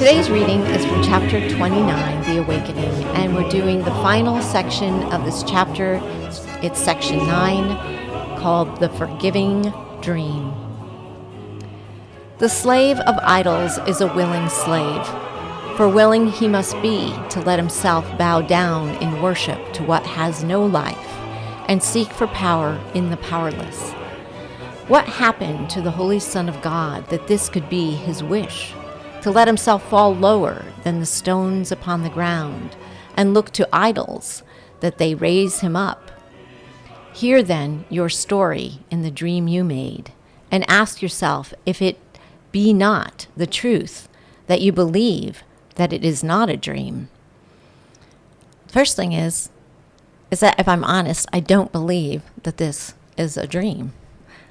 Today's reading is from chapter 29, The Awakening, and we're doing the final section of this chapter. It's section 9, called The Forgiving Dream. The slave of idols is a willing slave, for willing he must be to let himself bow down in worship to what has no life, and seek for power in the powerless. What happened to the Holy Son of God that this could be his wish? To let himself fall lower than the stones upon the ground, and look to idols that they raise him up. Hear then your story in the dream you made, and ask yourself if it be not the truth that you believe that it is not a dream. First thing is that if I'm honest, I don't believe that this is a dream.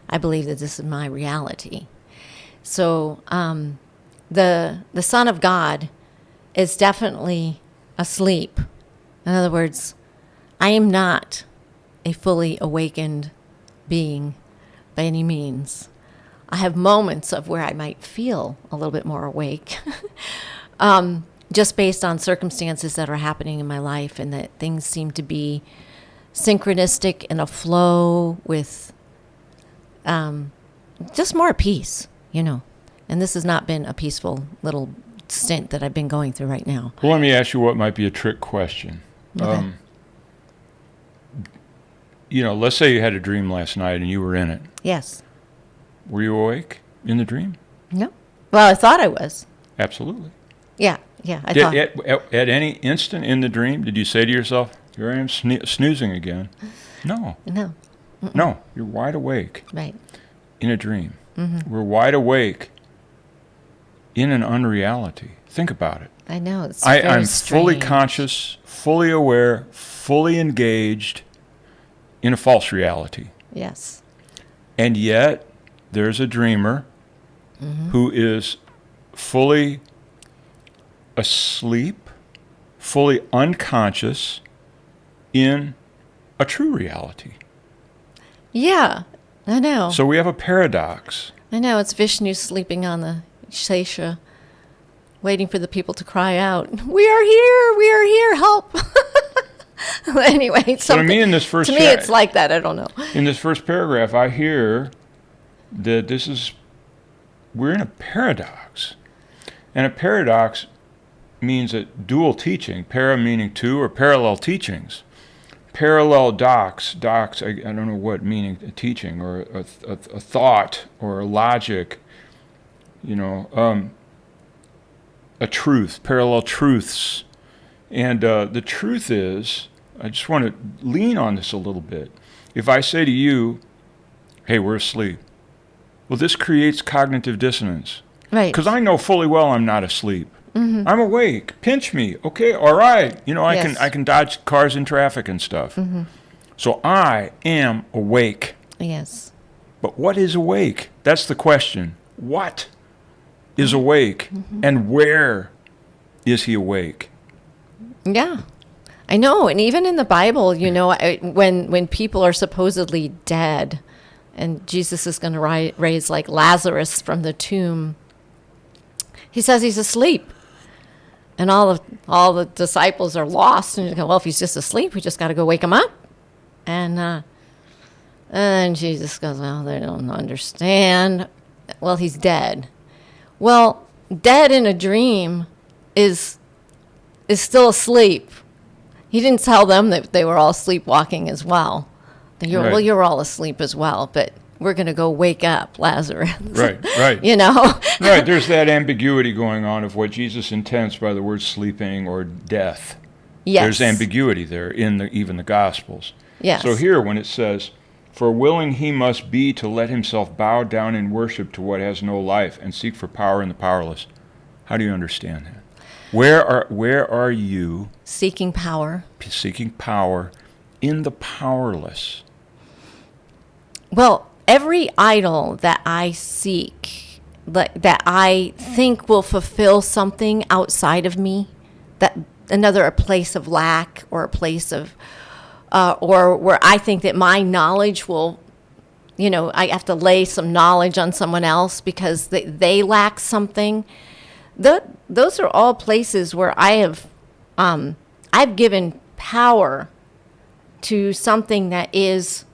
I believe that this is my reality. So, the Son of God is definitely asleep. In other words, I am not a fully awakened being by any means. I have moments of where I might feel a little bit more awake, just based on circumstances that are happening in my life, and that things seem to be synchronistic in a flow with just more peace, And this has not been a peaceful little stint that I've been going through right now. Well, let me ask you what might be a trick question. Okay. Let's say you had a dream last night and you were in it. Yes. Were you awake in the dream? No. Well, I thought I was. Absolutely. Yeah, I thought. At any instant in the dream, did you say to yourself, here I am snoozing again? No. No. Mm-mm. No, you're wide awake. Right. In a dream. Mm-hmm. We're wide awake in an unreality. Think about it. I know. It's I'm strange. fully conscious, fully aware, fully engaged in a false reality. Yes. And yet, there's a dreamer who is fully asleep, fully unconscious in a true reality. Yeah, I know. So we have a paradox. I know. It's Vishnu sleeping on the Shesha, waiting for the people to cry out, we are here, help. Anyway, So to me, in this first it's like that. I don't know. In this first paragraph, I hear that we're in a paradox. And a paradox means a dual teaching, para meaning two, or parallel teachings. Parallel docs, I don't know what meaning, a teaching, or a thought, or a logic, a truth, parallel truths. And the truth is, I just want to lean on this a little bit. If I say to you, hey, we're asleep, well, this creates cognitive dissonance. Right. Because I know fully well I'm not asleep. Mm-hmm. I'm awake. Pinch me. Okay, all right. Yes. I can dodge cars in traffic and stuff. Mm-hmm. So I am awake. Yes. But what is awake? That's the question. What is awake? Mm-hmm. And where is he awake? Yeah, I know. And even in the Bible, when people are supposedly dead, and Jesus is going to raise like Lazarus from the tomb, he says he's asleep. And all the disciples are lost, and you go, well, if he's just asleep, we just got to go wake him up. And Jesus goes, well, they don't understand. Well, he's dead. Well, dead in a dream is still asleep. He didn't tell them that they were all sleepwalking as well. Right. Well, you're all asleep as well, but we're going to go wake up Lazarus. Right. Right, there's that ambiguity going on of what Jesus intends by the word sleeping or death. Yes. There's ambiguity there in even the Gospels. Yes. So here when it says, for willing he must be to let himself bow down in worship to what has no life and seek for power in the powerless. How do you understand that? Where are you seeking power? Seeking power in the powerless. Well, every idol that I seek, that I think will fulfill something outside of me, that a place of lack or a place of, or where I think that my knowledge will, I have to lay some knowledge on someone else because they lack something, those are all places where I've given power to something that is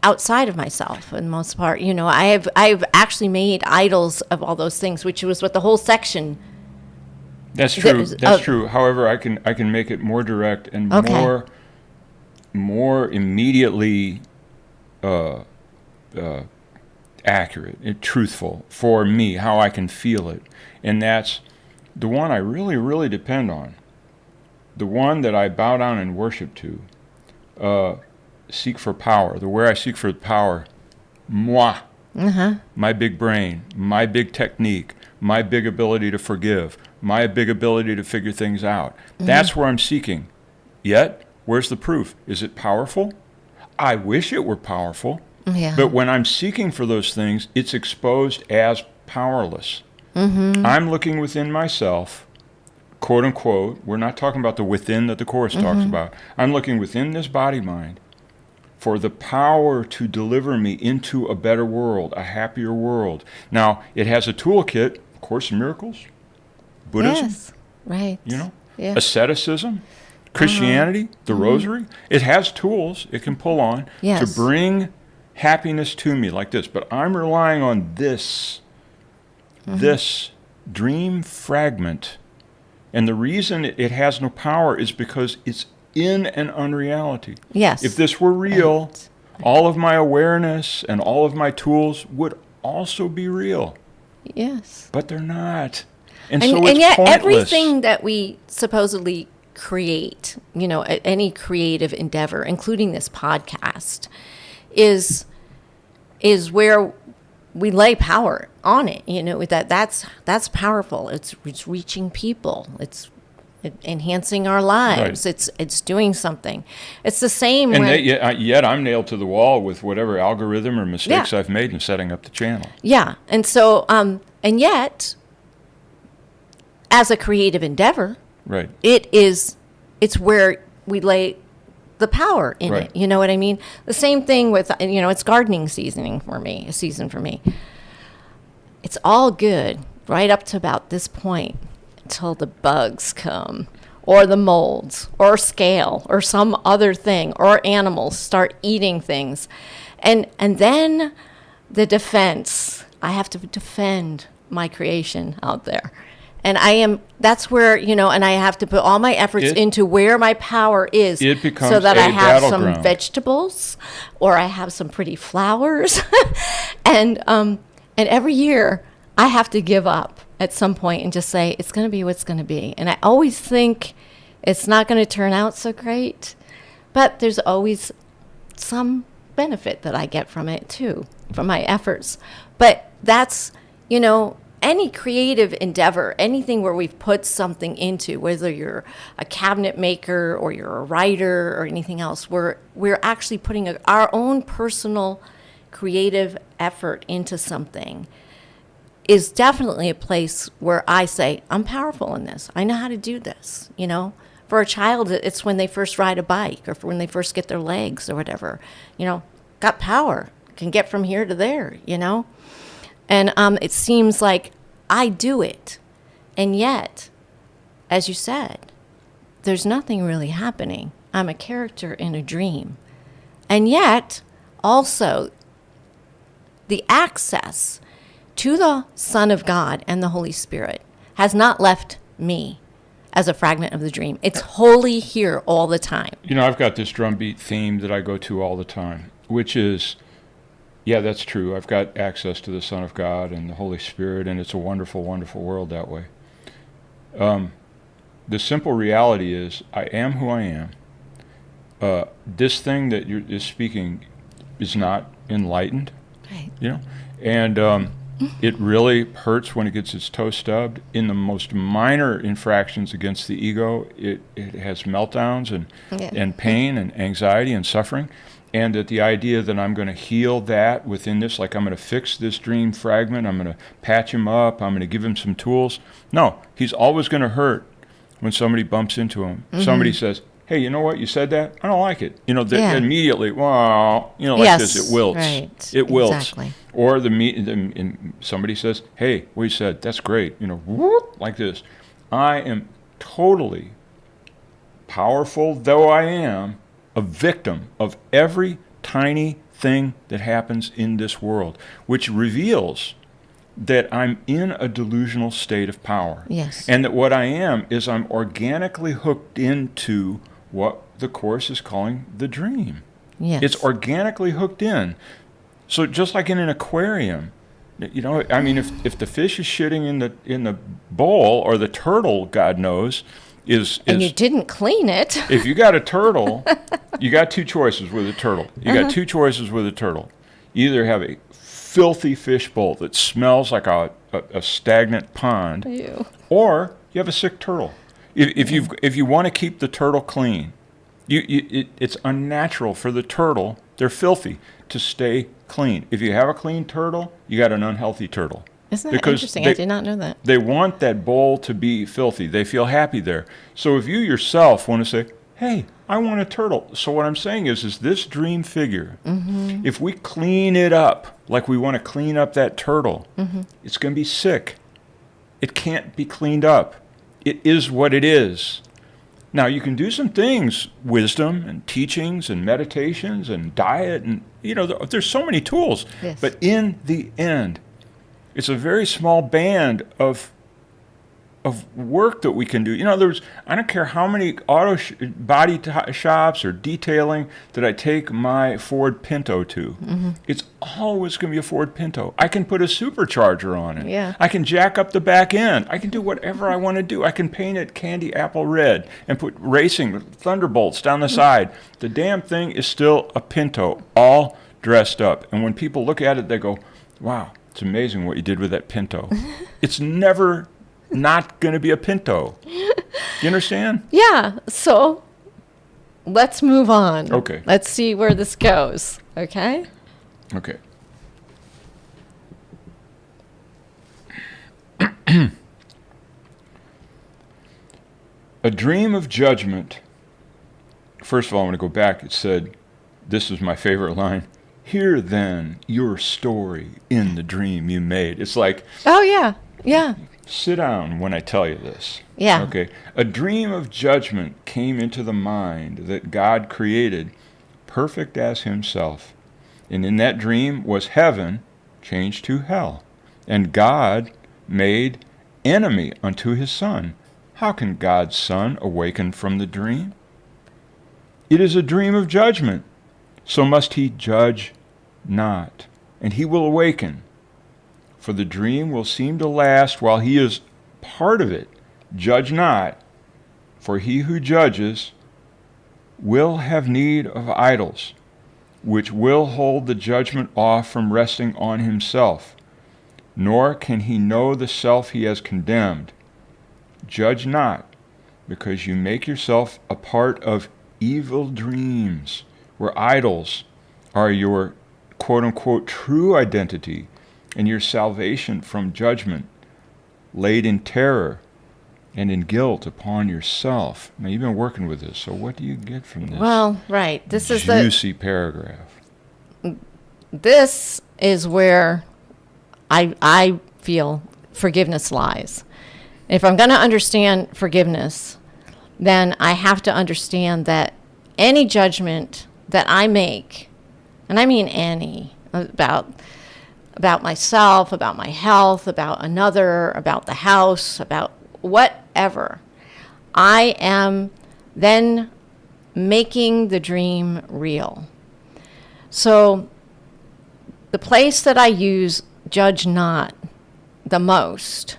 outside of myself, for the most part. I've actually made idols of all those things, which was what the whole section. That's true. That's true. However, I can make it more direct and more immediately accurate and truthful for me, how I can feel it. And that's the one I really, really depend on. The one that I bow down and worship to. Seek for power. The where I seek for power, moi, my big brain, my big technique, my big ability to forgive, my big ability to figure things out. That's where I'm seeking. Yet, where's the proof? Is it powerful? I wish it were powerful. Yeah. But when I'm seeking for those things, it's exposed as powerless. I'm looking within myself, quote unquote. We're not talking about the within that the Course talks about. I'm looking within this body-mind for the power to deliver me into a better world, a happier world. Now, it has a toolkit, Course in Miracles, Buddhism, Yes, right. Yeah. Asceticism, Christianity, the Rosary. It has tools it can pull on to bring happiness to me like this. But I'm relying on this dream fragment. And the reason it has no power is because it's in an unreality. Yes. If this were real, all of my awareness and all of my tools would also be real. Yes. But they're not. And so it's yet pointless. Everything that we supposedly create, any creative endeavor, including this podcast, is where we lay power on it. That's powerful. It's reaching people. It's enhancing our lives. Right. It's doing something. It's the same. And yet I'm nailed to the wall with whatever algorithm or mistakes I've made in setting up the channel. Yeah, and so and yet, as a creative endeavor, right, it's where we lay the power in it. You know what I mean? The same thing with it's gardening season for me. It's all good right up to about this point until the bugs come, or the molds, or scale, or some other thing, or animals start eating things, and then the defense. I have to defend my creation out there. And that's where, and I have to put all my efforts into where my power is. It becomes so that I have some battleground. Vegetables, or I have some pretty flowers. and every year I have to give up at some point and just say, it's going to be what's going to be. And I always think it's not going to turn out so great, but there's always some benefit that I get from it too, from my efforts. But that's, any creative endeavor, anything where we've put something into, whether you're a cabinet maker or you're a writer or anything else, we're actually putting our own personal creative effort into something, is definitely a place where I say, I'm powerful in this. I know how to do this, For a child, it's when they first ride a bike or when they first get their legs or whatever, got power, can get from here to there, And it seems like I do it. And yet, as you said, there's nothing really happening. I'm a character in a dream. And yet, also, the access to the Son of God and the Holy Spirit has not left me as a fragment of the dream. It's wholly here all the time. I've got this drumbeat theme that I go to all the time, which is, yeah, that's true. I've got access to the Son of God and the Holy Spirit, and it's a wonderful, wonderful world that way. The simple reality is, I am who I am. This thing that you're speaking is not enlightened, Right. And it really hurts when it gets its toe stubbed. In the most minor infractions against the ego, it has meltdowns and pain and anxiety and suffering. And that the idea that I'm going to heal that within this, like I'm going to fix this dream fragment, I'm going to patch him up, I'm going to give him some tools. No, he's always going to hurt when somebody bumps into him. Somebody says, hey, you know what? You said that. I don't like it. Yeah. Immediately, well, like Yes, this, it wilts. right. It wilts. Exactly. Or somebody says, hey, what you said, that's great. Whoop, like this. I am totally powerful, though I am a victim of every tiny thing that happens in this world, which reveals that I'm in a delusional state of power. Yes. And that what I am is I'm organically hooked into what the Course is calling the dream. Yes. It's organically hooked in. So just like in an aquarium, if the fish is shitting in the bowl, or the turtle, God knows, and you didn't clean it. If you got a turtle, you got two choices with a turtle. You got two choices with a turtle. You either have a filthy fish bowl that smells like a stagnant pond, Ew. or you have a sick turtle. If you want to keep the turtle clean, it's unnatural for the turtle, they're filthy, to stay clean. If you have a clean turtle, you got an unhealthy turtle. Isn't that interesting? I did not know that. They want that bowl to be filthy. They feel happy there. So if you yourself want to say, hey, I want a turtle. So what I'm saying is this dream figure, if we clean it up like we want to clean up that turtle, it's going to be sick. It can't be cleaned up. It is what it is. Now, you can do some things, wisdom and teachings and meditations and diet, and there's so many tools. Yes. But in the end, it's a very small band of work that we can do. I don't care how many body shops or detailing that I take my Ford Pinto to. It's always going to be a Ford Pinto. I can put a supercharger on it. Yeah. I can jack up the back end. I can do whatever I want to do. I can paint it candy apple red and put racing thunderbolts down the side. The damn thing is still a Pinto, all dressed up. And when people look at it, they go, wow, it's amazing what you did with that Pinto. It's never not going to be a Pinto. You understand? Yeah. So let's move on. Okay. Let's see where this goes. Okay? Okay. A dream of judgment. First of all, I want to go back. It said, this is my favorite line, hear then your story in the dream you made. It's like, oh, yeah. Yeah. sit down when I tell you this. Yeah. Okay. A dream of judgment came into the mind that God created, perfect as himself. And in that dream was heaven changed to hell. And God made enemy unto his son. How can God's son awaken from the dream? It is a dream of judgment. So must he judge not. And he will awaken. For the dream will seem to last while he is part of it. Judge not, for he who judges will have need of idols, which will hold the judgment off from resting on himself, nor can he know the self he has condemned. Judge not, because you make yourself a part of evil dreams, where idols are your quote-unquote true identity, and your salvation from judgment, laid in terror and in guilt upon yourself. Now, you've been working with this, so what do you get from this? Well, right. This is the juicy paragraph. This is where I feel forgiveness lies. If I'm going to understand forgiveness, then I have to understand that any judgment that I make, and I mean any, about myself, about my health, about another, about the house, about whatever, I am then making the dream real. So the place that I use judge not the most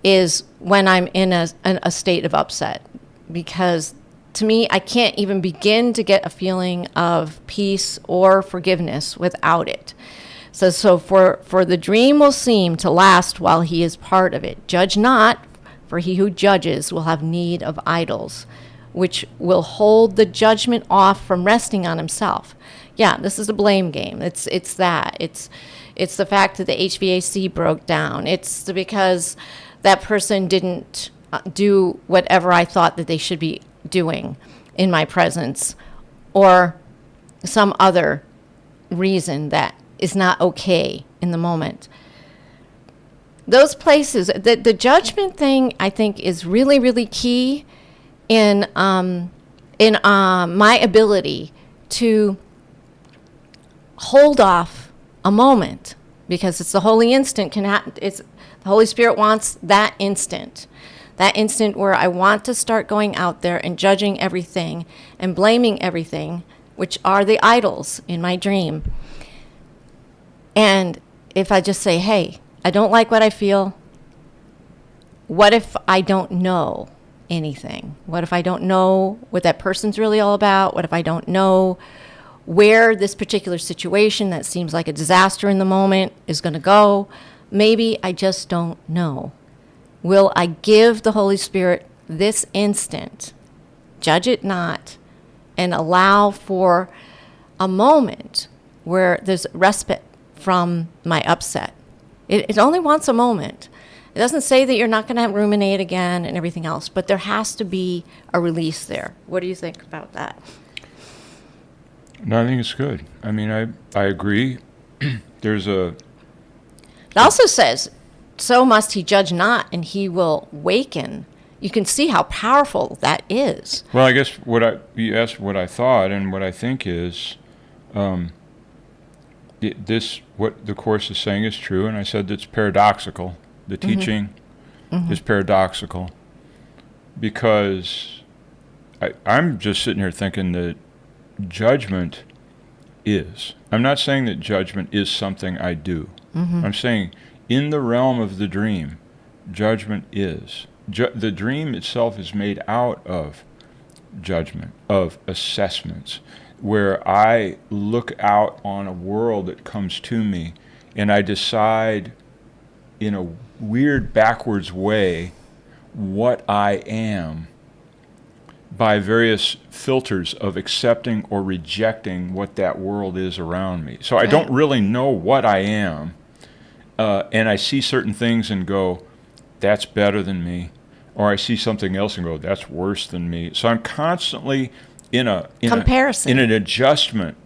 is when I'm in a state of upset, because to me, I can't even begin to get a feeling of peace or forgiveness without it. So for the dream will seem to last while he is part of it. Judge not, for he who judges will have need of idols, which will hold the judgment off from resting on himself. Yeah, this is a blame game. It's that. It's the fact that the HVAC broke down. It's because that person didn't do whatever I thought that they should be doing. in my presence, or some other reason that is not okay in the moment. Those places, the judgment thing, I think, is really, really key in my ability to hold off a moment, because it's the holy instant. The Holy Spirit wants that instant where I want to start going out there and judging everything and blaming everything, which are the idols in my dream. And if I just say, hey, I don't like what I feel, what if I don't know anything? What if I don't know what that person's really all about? What if I don't know where this particular situation that seems like a disaster in the moment is going to go? Maybe I just don't know. Will I give the Holy Spirit this instant, judge it not, and allow for a moment where there's respite from my upset? It only wants a moment. It doesn't say that you're not going to ruminate again and everything else, but there has to be a release there. What do you think about that? No, I think it's good. I mean, I agree. It also says, so must he judge not, and he will waken. You can see how powerful that is. Well, I guess you asked what I thought, and what I think is, what the Course is saying is true, and I said it's paradoxical. The teaching is paradoxical, because I'm just sitting here thinking that judgment is. I'm not saying that judgment is something I do. I'm saying in the realm of the dream, judgment is. The dream itself is made out of judgment, of assessments, where I look out on a world that comes to me and I decide in a weird backwards way what I am by various filters of accepting or rejecting what that world is around me. So I don't really know what I am, and I see certain things and go, that's better than me, or I see something else and go, that's worse than me. So I'm constantly in an adjustment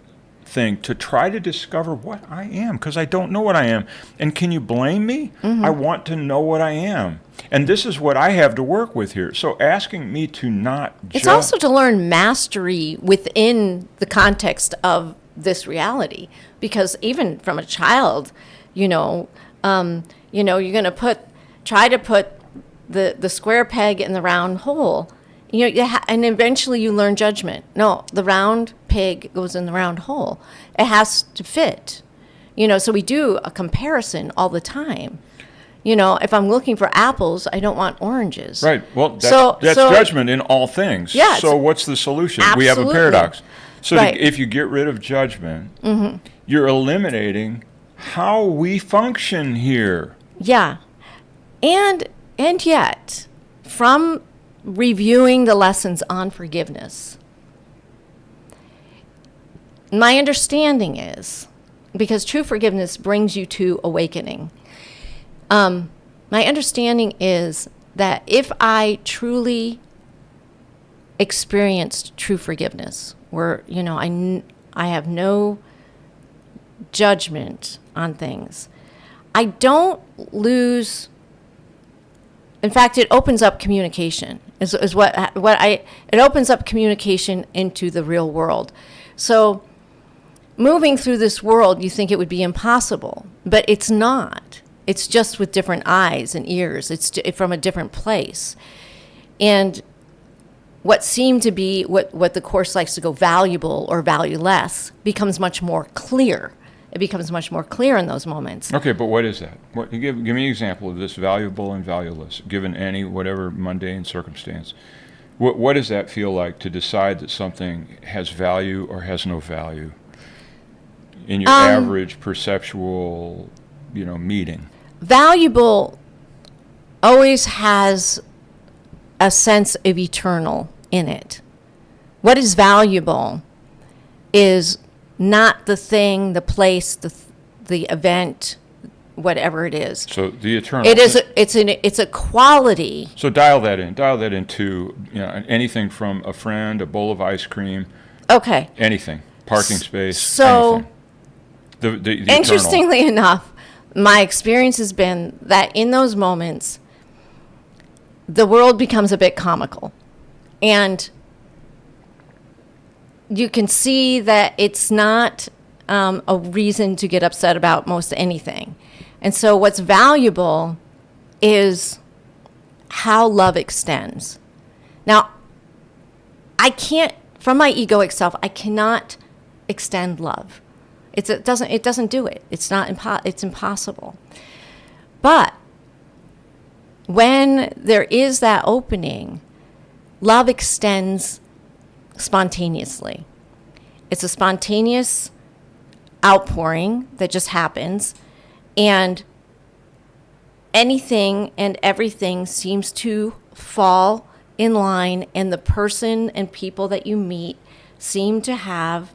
thing to try to discover what I am, because I don't know what I am. And can you blame me? I want to know what I am. And this is what I have to work with here. So asking me to not It's also to learn mastery within the context of this reality. Because even from a child, you're going to try to put the square peg in the round hole. And eventually you learn judgment. No, the round peg goes in the round hole. It has to fit. So we do a comparison all the time. If I'm looking for apples, I don't want oranges. Right. Well, that's judgment in all things. Yeah, so what's the solution? Absolutely. We have a paradox. So right. If you get rid of judgment, you're eliminating how we function here. Yeah. And yet, from reviewing the lessons on forgiveness, my understanding is, because true forgiveness brings you to awakening, my understanding is that if I truly experienced true forgiveness, where I have no judgment on things, I don't lose. In fact, it opens up communication. It opens up communication into the real world. So moving through this world, you think it would be impossible, but it's not. It's just with different eyes and ears. It's from a different place. And what seemed to be what the Course likes to go valuable or valueless becomes much more clear. It becomes much more clear in those moments. Okay, but what is that? Give me an example of this valuable and valueless, given any whatever mundane circumstance. What does that feel like to decide that something has value or has no value in your average perceptual, meeting? Valuable always has a sense of eternal in it. What is valuable is not the thing, the place, the event, whatever it is. So the eternal. It's a quality. So dial that in. Dial that into anything from a friend, a bowl of ice cream. Okay. Anything. Parking space. So anything. The interestingly enough, my experience has been that in those moments, the world becomes a bit comical, and you can see that it's not a reason to get upset about most anything. And so what's valuable is how love extends. Now, I can't, from my egoic self, I cannot extend love. It doesn't do it. It's impossible. But when there is that opening, love extends spontaneously. It's a spontaneous outpouring that just happens, and anything and everything seems to fall in line, and the person and people that you meet seem to have,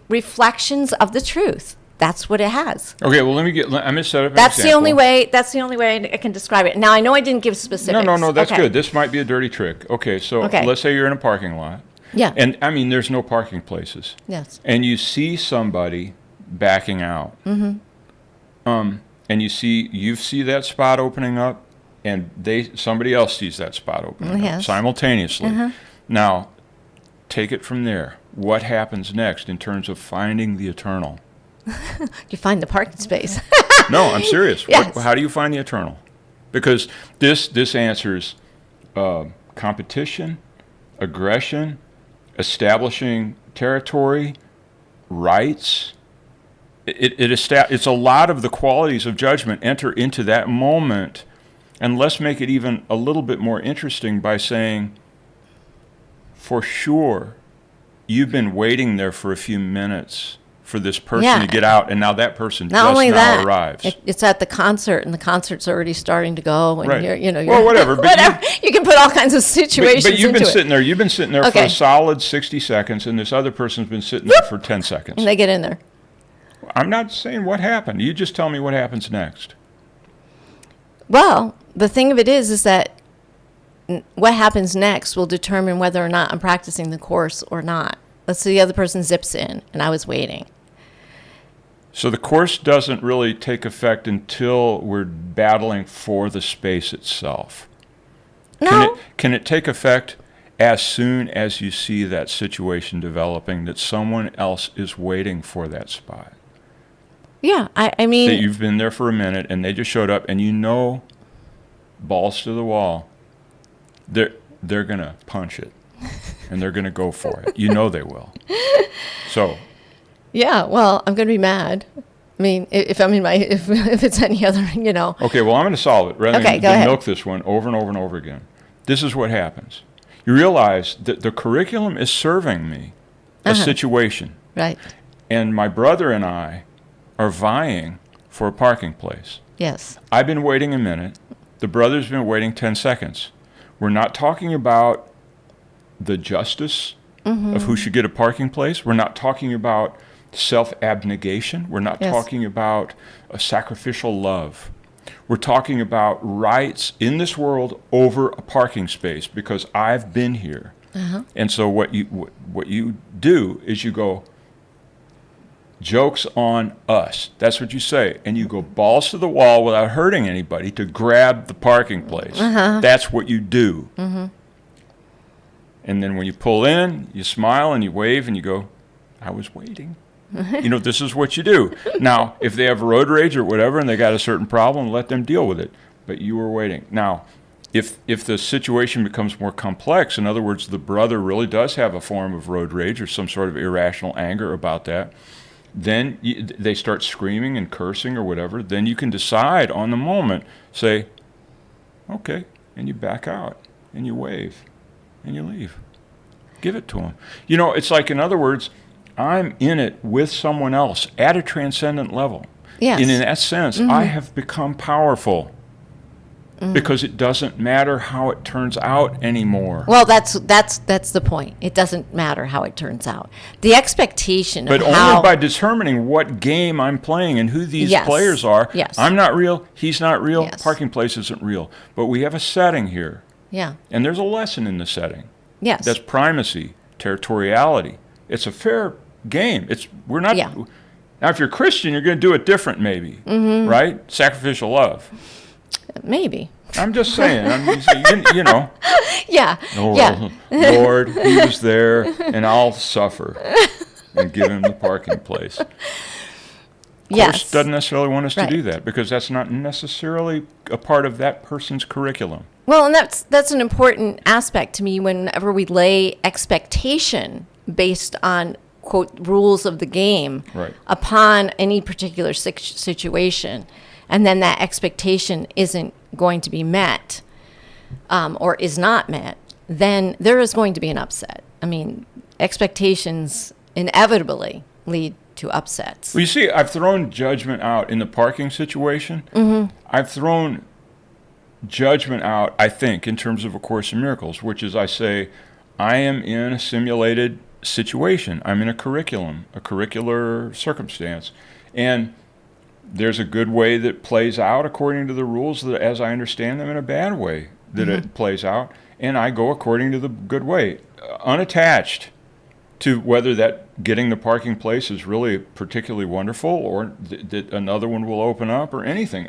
reflections of the truth. That's what it has. Okay, well, I'm going to set up an That's example. That's the only way I can describe it. Now, I know I didn't give specifics. No, that's okay. good. This might be a dirty trick. Okay, so let's say you're in a parking lot. Yeah. And, there's no parking places. Yes. And you see somebody backing out. Mm-hmm. And you see that spot opening up, and somebody else sees that spot opening up simultaneously. Uh-huh. Now, take it from there. What happens next in terms of finding the eternal? You find the parking space. No, I'm serious. Yes. How do you find the eternal? Because this answers competition, aggression, establishing territory, rights. It's a lot of the qualities of judgment enter into that moment. And let's make it even a little bit more interesting by saying, for sure, you've been waiting there for a few minutes for this person to get out, and now that person arrives. It's at the concert, and the concert's already starting to go, and well, whatever. But you can put all kinds of situations. But you've into been sitting there. You've been sitting there for a solid 60 seconds, and this other person's been sitting there for 10 seconds. And they get in there. I'm not saying what happened. You just tell me what happens next. Well, the thing of it is that what happens next will determine whether or not I'm practicing the course or not. Let's say the other person zips in, and I was waiting. So the course doesn't really take effect until we're battling for the space itself. No. Can it take effect as soon as you see that situation developing, that someone else is waiting for that spot? Yeah, I mean... That you've been there for a minute, and they just showed up, and balls to the wall, they're going to punch it, and they're going to go for it. They will. So... Yeah, well, I'm going to be mad. I mean, if it's any other, Okay, well, I'm going to solve it rather than ahead. milk this one over and over and over again. This is what happens. You realize that the curriculum is serving me a situation. Right. And my brother and I are vying for a parking place. Yes. I've been waiting a minute. The brother's been waiting 10 seconds. We're not talking about the justice of who should get a parking place. We're not talking about self-abnegation. We're not talking about a sacrificial love. We're talking about rights in this world over a parking space because I've been here. Uh-huh. And so what you do is you go, joke's on us. That's what you say. And you go balls to the wall without hurting anybody to grab the parking place. Uh-huh. That's what you do. Mm-hmm. And then when you pull in, you smile and you wave and you go, I was waiting. This is what you do. Now, if they have road rage or whatever and they got a certain problem, let them deal with it. But you were waiting. Now, if the situation becomes more complex, in other words, the brother really does have a form of road rage or some sort of irrational anger about that, then they start screaming and cursing or whatever, then you can decide on the moment, say, okay, and you back out and you wave and you leave. Give it to them. It's like, in other words, I'm in it with someone else at a transcendent level. Yes. And in that sense, I have become powerful. because it doesn't matter how it turns out anymore. Well, that's the point. It doesn't matter how it turns out. The expectation But of only by determining what game I'm playing and who these players are. Yes. I'm not real. He's not real. Yes. Parking place isn't real. But we have a setting here. Yeah. And there's a lesson in the setting. Yes. That's primacy, territoriality. It's a fair game. We're not. Yeah. Now, if you're Christian, you're going to do it different, maybe. Right? Sacrificial love. Maybe. I'm just saying. You know. Yeah. Oh, Yeah. Lord, he was there, and I'll suffer and give him the parking place. Of course, doesn't necessarily want us to do that because that's not necessarily a part of that person's curriculum. Well, and that's an important aspect to me whenever we lay expectation based on, quote, rules of the game upon any particular situation, and then that expectation isn't going to be met or is not met, then there is going to be an upset. I mean, expectations inevitably lead to upsets. Well, you see, I've thrown judgment out in the parking situation. I've thrown judgment out, I think, in terms of A Course in Miracles, which is I say, I am in a simulated situation. I'm in a curriculum, a curricular circumstance. And there's a good way that plays out according to the rules that, as I understand them, and a bad way that it plays out. And I go according to the good way, unattached to whether that getting the parking place is really particularly wonderful or that another one will open up or anything.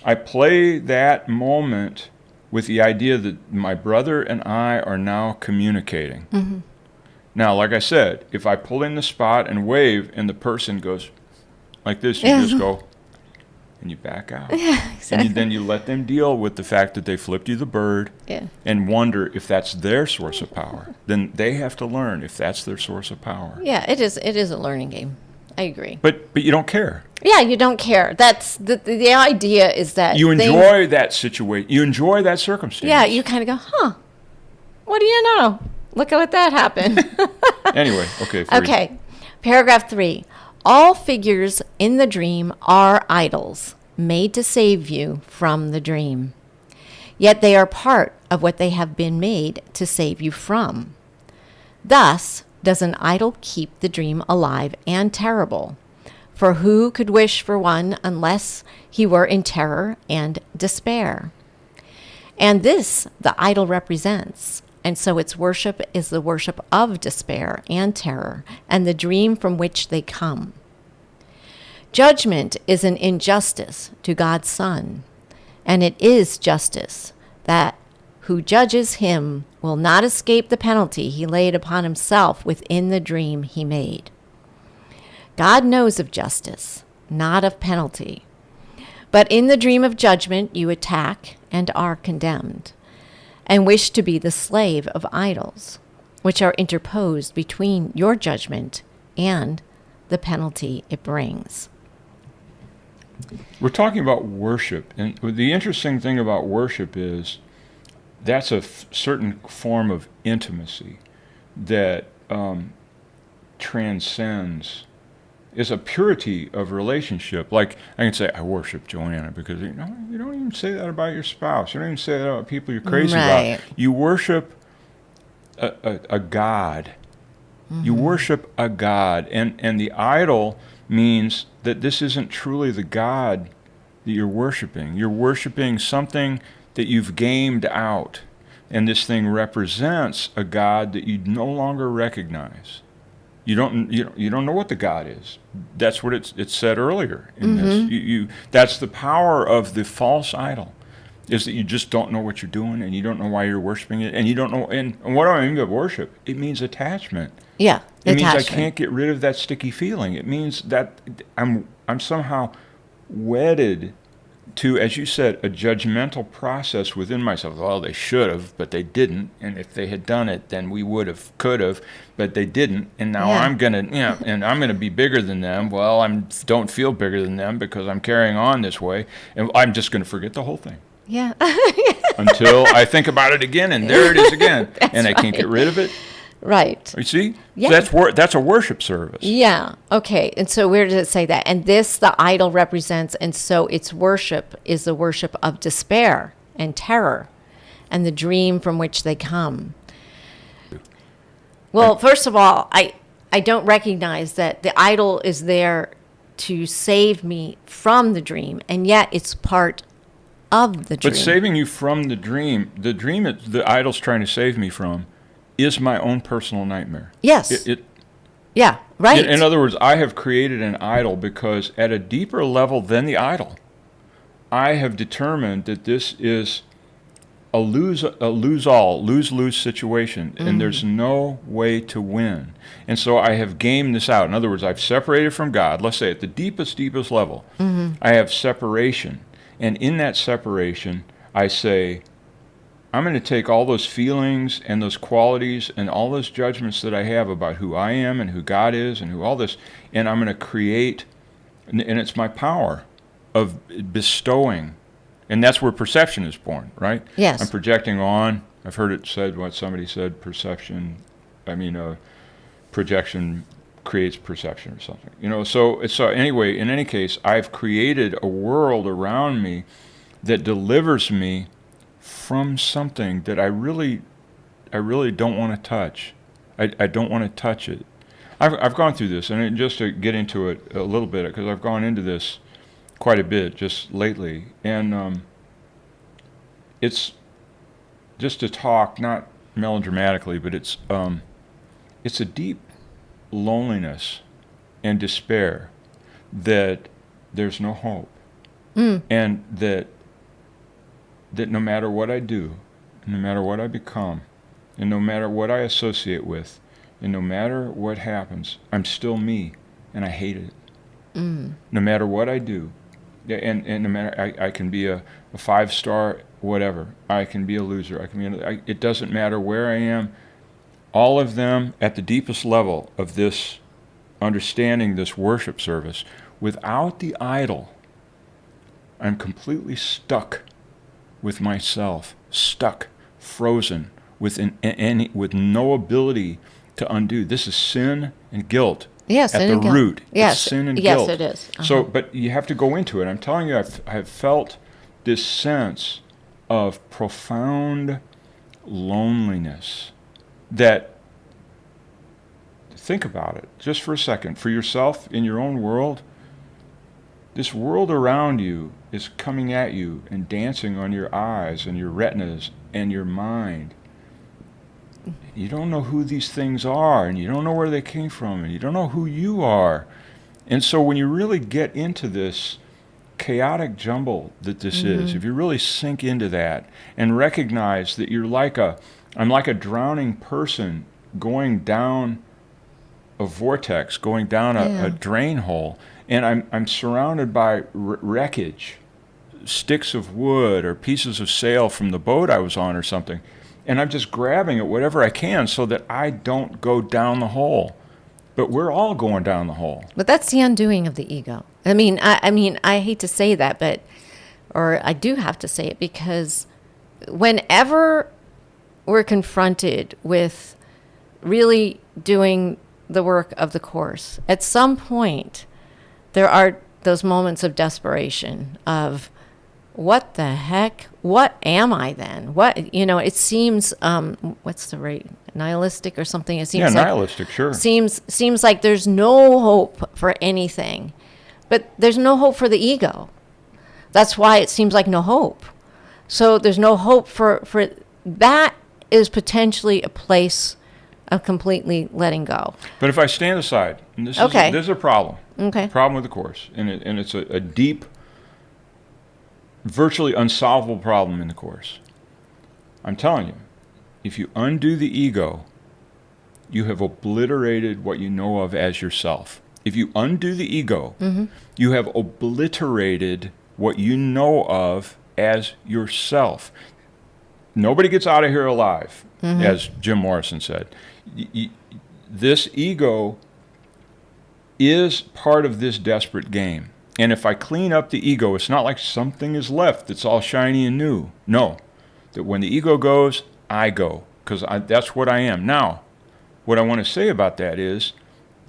I play that moment with the idea that my brother and I are now communicating. Now, like I said, if I pull in the spot and wave and the person goes like this, you just go and you back out. Yeah, exactly. And then you let them deal with the fact that they flipped you the bird and wonder if that's their source of power. Then they have to learn if that's their source of power. Yeah, it is a learning game. I agree. But you don't care. Yeah, you don't care. That's the idea is that you enjoy that situation. You enjoy that circumstance. Yeah, you kind of go, huh? What do you know? Look at what that happened. Anyway, okay. Okay, paragraph 3. All figures in the dream are idols made to save you from the dream. Yet they are part of what they have been made to save you from. Thus does an idol keep the dream alive and terrible. For who could wish for one unless he were in terror and despair? And this the idol represents, and so its worship is the worship of despair and terror, and the dream from which they come. Judgment is an injustice to God's Son, and it is justice that who judges him will not escape the penalty he laid upon himself within the dream he made. God knows of justice, not of penalty. But in the dream of judgment you attack and are condemned, and wish to be the slave of idols, which are interposed between your judgment and the penalty it brings. We're talking about worship, and the interesting thing about worship is that's a certain form of intimacy that transcends, is a purity of relationship. Like I can say, I worship Joanna, because you don't even say that about your spouse. You don't even say that about people you're crazy about. You worship a God. You worship a God, and the idol means that this isn't truly the God that you're worshiping. You're worshiping something that you've gamed out, and this thing represents a God that you no longer recognize. You don't know what the God is. That's what it said earlier in this. That's the power of the false idol, is that you just don't know what you're doing, and you don't know why you're worshiping it, and you don't know. And what do I mean by worship? It means attachment. Yeah, it means I can't get rid of that sticky feeling. It means that I'm somehow wedded to, as you said, a judgmental process within myself. Well, they should have, but they didn't. And if they had done it, then we would have, could have, but they didn't. And now I'm gonna, and I'm gonna be bigger than them. Well, don't feel bigger than them because I'm carrying on this way, and I'm just gonna forget the whole thing. Yeah. Until I think about it again, and there it is again, and I can't get rid of it. Right. You see? Yeah. That's a worship service. Yeah. Okay. And so where does it say that? And this the idol represents, and so its worship is the worship of despair and terror and the dream from which they come. Well, first of all, I don't recognize that the idol is there to save me from the dream, and yet it's part of the dream. But saving you from the dream the idol's trying to save me from is my own personal nightmare. Yes. Yeah, right. In other words, I have created an idol because at a deeper level than the idol, I have determined that this is a lose-lose situation, and there's no way to win. And so I have gamed this out. In other words, I've separated from God. Let's say at the deepest level, I have separation. And in that separation, I say, I'm going to take all those feelings and those qualities and all those judgments that I have about who I am and who God is and who all this, and I'm going to create, and it's my power of bestowing. And that's where perception is born, right? Yes. I'm projecting on. I've heard it said, what somebody said, projection creates perception or something. So anyway, in any case, I've created a world around me that delivers me from something that I really don't want to touch. I don't want to touch it. I've gone through this, and just to get into it a little bit, because I've gone into this quite a bit just lately, and it's just to talk, not melodramatically, but it's a deep loneliness and despair that there's no hope, and that no matter what I do, no matter what I become, and no matter what I associate with, and no matter what happens, I'm still me, and I hate it. No matter what I do. And no matter, I can be a 5-star whatever. I can be a loser. It doesn't matter where I am. All of them at the deepest level of this understanding, this worship service, without the idol, I'm completely stuck with myself, stuck, frozen, with no ability to undo. This is sin and guilt. Yes, at the root. Yes, it's sin and yes, guilt. it is. So, but you have to go into it. I'm telling you, I've felt this sense of profound loneliness. That, think about it, just for a second, for yourself in your own world. This world around you is coming at you and dancing on your eyes and your retinas and your mind. You don't know who these things are, and you don't know where they came from, and you don't know who you are. And so when you really get into this chaotic jumble that this is, if you really sink into that and recognize that I'm like a drowning person going down a vortex, going down a drain hole, and I'm surrounded by wreckage, sticks of wood or pieces of sail from the boat I was on or something. And I'm just grabbing at whatever I can so that I don't go down the hole. But we're all going down the hole. But that's the undoing of the ego. I mean, I hate to say that, or I do have to say it, because whenever we're confronted with really doing the work of the Course, at some point there are those moments of desperation of, what the heck? What am I then? It seems, what's the right, nihilistic or something? It seems nihilistic, sure. Seems like there's no hope for anything. But there's no hope for the ego. That's why it seems like no hope. So there's no hope for that is potentially a place of completely letting go. But if I stand aside, and this is a problem. Okay. Problem with the Course. And it's a deep, virtually unsolvable problem in the Course. I'm telling you, if you undo the ego, you have obliterated what you know of as yourself. If you undo the ego, you have obliterated what you know of as yourself. Nobody gets out of here alive, as Jim Morrison said. This ego is part of this desperate game. And if I clean up the ego, it's not like something is left that's all shiny and new. No, that when the ego goes, I go, because that's what I am. Now, what I want to say about that is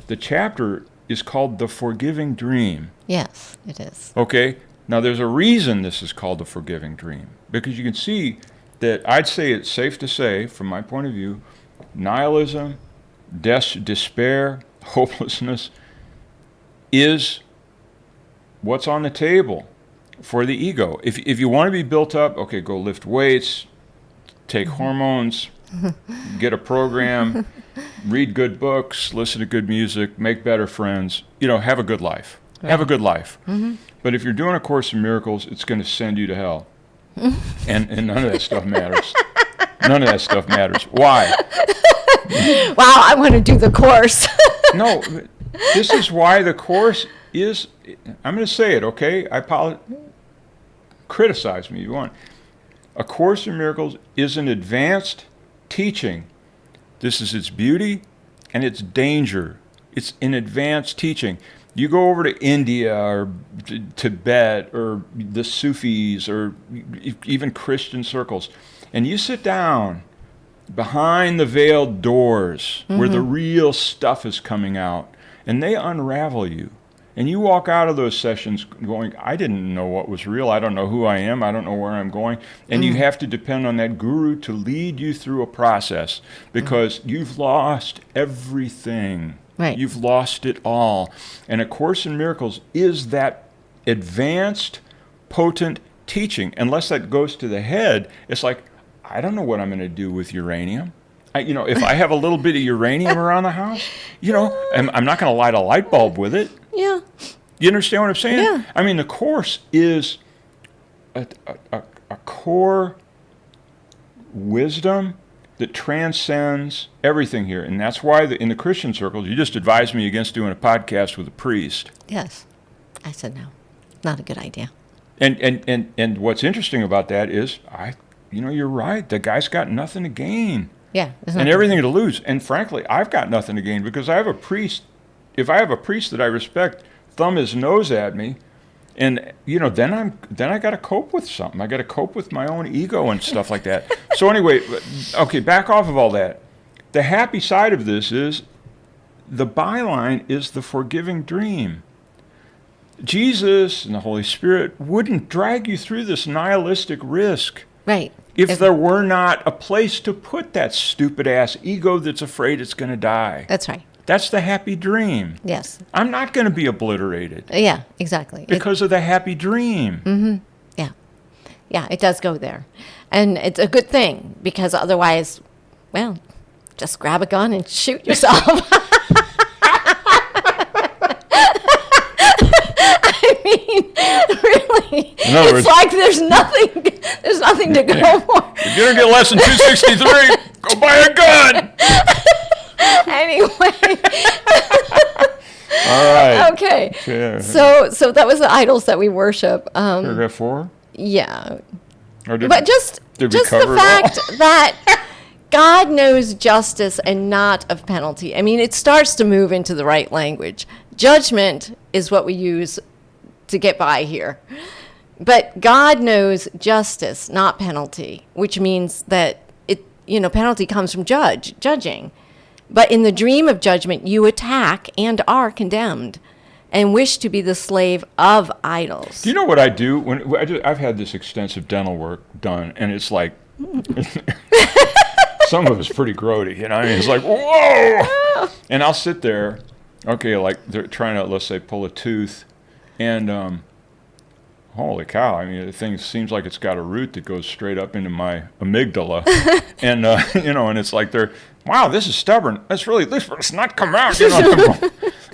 the chapter is called The Forgiving Dream. Yes, it is. Okay? Now, there's a reason this is called The Forgiving Dream, because you can see that I'd say it's safe to say, from my point of view, nihilism, despair, hopelessness is what's on the table for the ego. If you want to be built up, okay, go lift weights, take hormones, get a program, read good books, listen to good music, make better friends, have a good life. Right. Have a good life. Mm-hmm. But if you're doing A Course in Miracles, it's going to send you to hell. And none of that stuff matters. None of that stuff matters. Why? Wow, I want to do the Course. No, this is why the Course is, I'm going to say it, okay? Criticize me if you want. A Course in Miracles is an advanced teaching. This is its beauty and its danger. It's an advanced teaching. You go over to India or Tibet or the Sufis or even Christian circles, and you sit down behind the veiled doors where the real stuff is coming out, and they unravel you. And you walk out of those sessions going, I didn't know what was real. I don't know who I am. I don't know where I'm going. And you have to depend on that guru to lead you through a process because you've lost everything. Right. You've lost it all. And A Course in Miracles is that advanced, potent teaching. Unless that goes to the head, it's like, I don't know what I'm going to do with uranium. If I have a little bit of uranium around the house, I'm not going to light a light bulb with it. Yeah. You understand what I'm saying? Yeah. I mean, the Course is a core wisdom that transcends everything here. And that's why in the Christian circles, you just advised me against doing a podcast with a priest. Yes. I said no. Not a good idea. And what's interesting about that is, you're right. The guy's got nothing to gain. Yeah. And everything to lose. And frankly, I've got nothing to gain because I have a priest. If I have a priest that I respect, thumb his nose at me, and then I got to cope with something. I got to cope with my own ego and stuff like that. So anyway, okay, back off of all that. The happy side of this is the byline is the forgiving dream. Jesus and the Holy Spirit wouldn't drag you through this nihilistic risk. Right. If there were not a place to put that stupid ass ego that's afraid it's going to die. That's right. That's the happy dream. Yes. I'm not going to be obliterated. Yeah, exactly. Because of the happy dream. Mm-hmm. Yeah. Yeah, it does go there. And it's a good thing because otherwise, well, just grab a gun and shoot yourself. I mean, really, it's like there's nothing to go for. If you don't get less than 263, go buy a gun. Anyway. All right. Okay. Yeah. So that was the idols that we worship. Paragraph 4? Yeah. But just the fact that God knows justice and not of penalty. I mean, it starts to move into the right language. Judgment is what we use to get by here. But God knows justice, not penalty, which means that penalty comes from judging. But in the dream of judgment, you attack and are condemned and wish to be the slave of idols. Do you know what I do? I've had this extensive dental work done, and it's like, some of it's pretty grody, I mean, it's like, whoa! And I'll sit there, okay, like they're trying to, let's say, pull a tooth, and holy cow, I mean, the thing seems like it's got a root that goes straight up into my amygdala. And, and it's like wow, this is stubborn. It's not come out.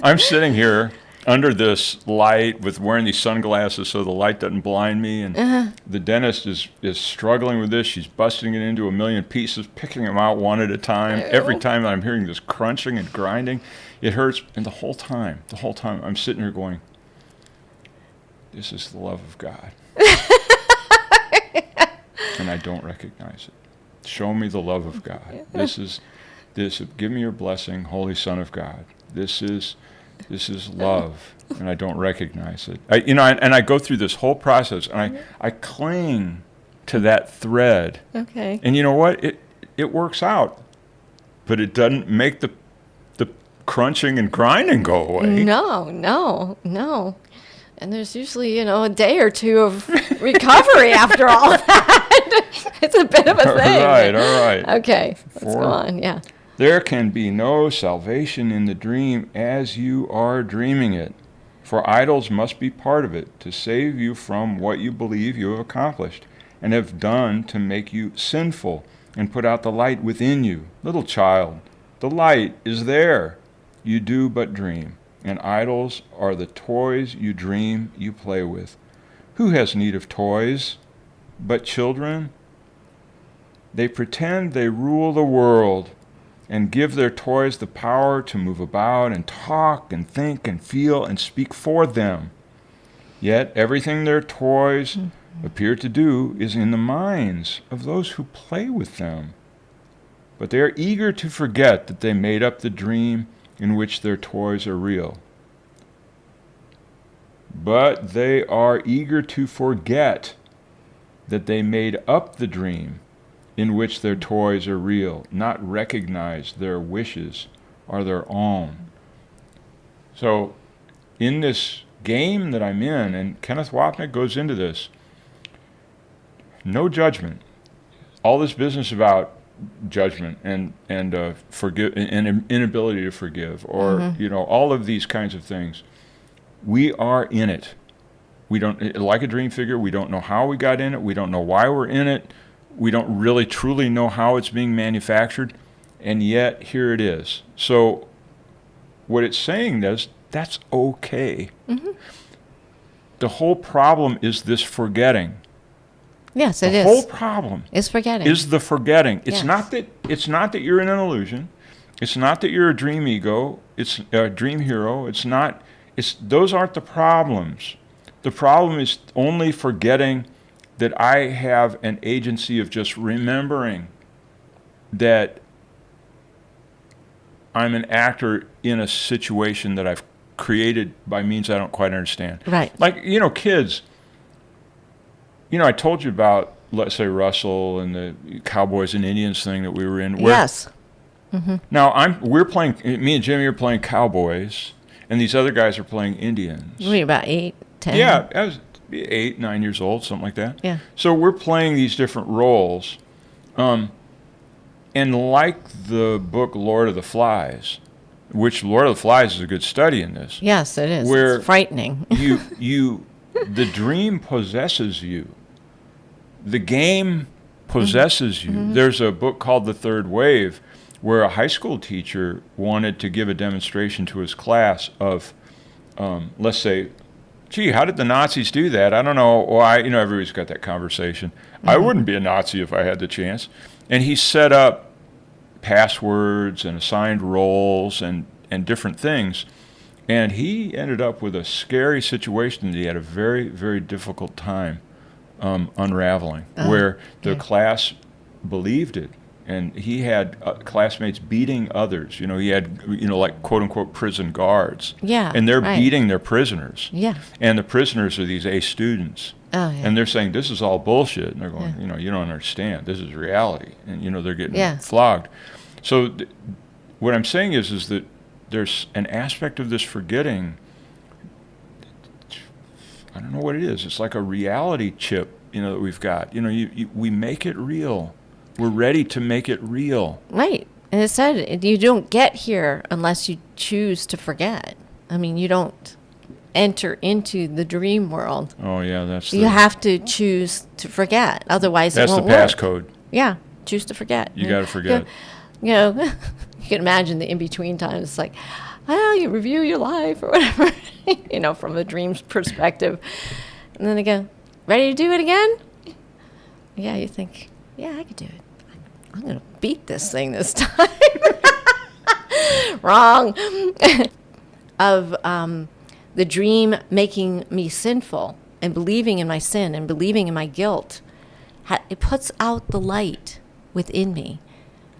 I'm sitting here under this light with wearing these sunglasses so the light doesn't blind me. And the dentist is struggling with this. She's busting it into a million pieces, picking them out one at a time. Ew. Every time that I'm hearing this crunching and grinding, it hurts. And the whole time, I'm sitting here going, this is the love of God. And I don't recognize it. Show me the love of God. Give me your blessing, Holy Son of God. This is love, and I don't recognize it. I go through this whole process, and I cling to that thread. Okay. And you know what? It works out. but it doesn't make the crunching and grinding go away. No. And there's usually, a day or two of recovery after all of that. It's a bit of a thing. All right. Okay, let's go on, yeah. There can be no salvation in the dream as you are dreaming it, for idols must be part of it to save you from what you believe you have accomplished and have done to make you sinful and put out the light within you. Little child, the light is there. You do but dream, and idols are the toys you dream you play with. Who has need of toys but children? They pretend they rule the world and give their toys the power to move about and talk and think and feel and speak for them. Yet everything their toys appear to do is in the minds of those who play with them. But they are eager to forget that they made up the dream in which their toys are real. But they are eager to forget that they made up the dream in which their toys are real, not recognize their wishes are their own. So in this game that I'm in, and Kenneth Wapnick goes into this, no judgment. All this business about judgment and inability to forgive, or all of these kinds of things. We are in it. We don't, like a dream figure, we don't know how we got in it. We don't know why we're in it. We don't really truly know how it's being manufactured, and yet here it is. So what it's saying is that's okay. The whole problem is this forgetting. Yes, it is. The whole problem is forgetting. Is the forgetting. It's Yes. not that you're in an illusion. It's not that you're a dream ego. It's a dream hero. Those aren't the problems. The problem is only forgetting that I have an agency of just remembering that I'm an actor in a situation that I've created by means I don't quite understand. Right. Like, kids, I told you about, let's say, Russell and the Cowboys and Indians thing that we were in. Yes. Now, me and Jimmy are playing Cowboys, and these other guys are playing Indians. Were you about 8, 10? Yeah, I was 8, 9 years old, something like that. Yeah. So we're playing these different roles. And like the book Lord of the Flies, which Lord of the Flies is a good study in this. Yes, it is. Where it's frightening. the dream possesses you. The game possesses you. There's a book called The Third Wave where a high school teacher wanted to give a demonstration to his class of, let's say, gee, how did the Nazis do that? I don't know why. Everybody's got that conversation. I wouldn't be a Nazi if I had the chance. And he set up passwords and assigned roles and different things. And he ended up with a scary situation that he had a very, very difficult time unraveling, where the class believed it. And he had classmates beating others. He had, like, quote-unquote prison guards. Yeah, and they're right. beating their prisoners. Yeah. And the prisoners are these A students. Oh, yeah. And they're saying, this is all bullshit. And they're going, you don't understand. This is reality. And, they're getting flogged. So what I'm saying is that there's an aspect of this forgetting. I don't know what it is. It's like a reality chip, that we've got. We make it real. We're ready to make it real. Right. And it said you don't get here unless you choose to forget. I mean, you don't enter into the dream world. Oh, yeah, you have to choose to forget. Otherwise, it won't work. That's the passcode. Yeah, choose to forget. You got to forget. You can imagine the in-between times. It's like, well, you review your life or whatever, from a dream's perspective. And then again, ready to do it again? Yeah, you think, yeah, I could do it. I'm going to beat this thing this time. Wrong. Of the dream making me sinful and believing in my sin and believing in my guilt. It puts out the light within me.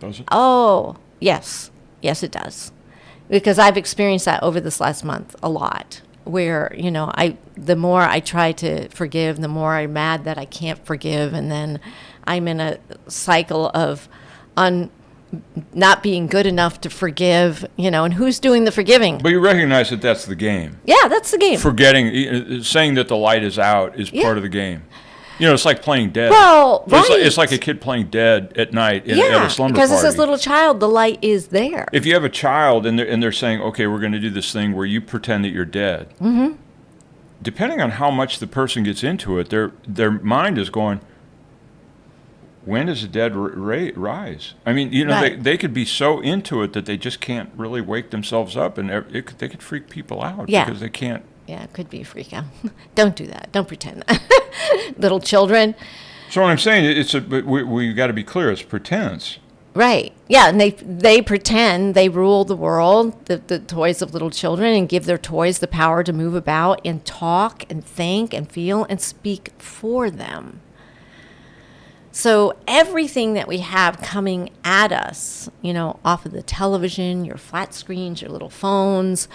Does it? Oh, yes. Yes, it does. Because I've experienced that over this last month a lot, where, the more I try to forgive, the more I'm mad that I can't forgive, and then I'm in a cycle of not being good enough to forgive, and who's doing the forgiving? But you recognize that that's the game. Yeah, that's the game. Forgetting, saying that the light is out is part of the game. It's like playing dead. Well, right. It's like a kid playing dead at night at a slumber because party. it's this little child, the light is there. If you have a child and they're saying, okay, we're going to do this thing where you pretend that you're dead, depending on how much the person gets into it, their mind is going, when does the dead rise? I mean, they could be so into it that they just can't really wake themselves up, and they could freak people out because they can't. Yeah, it could be a freak out. Don't do that. Don't pretend that. Little children. So what I'm saying, we got to be clear, it's pretense. Right. Yeah, and they pretend they rule the world, the toys of little children, and give their toys the power to move about and talk and think and feel and speak for them. So everything that we have coming at us, off of the television, your flat screens, your little phones,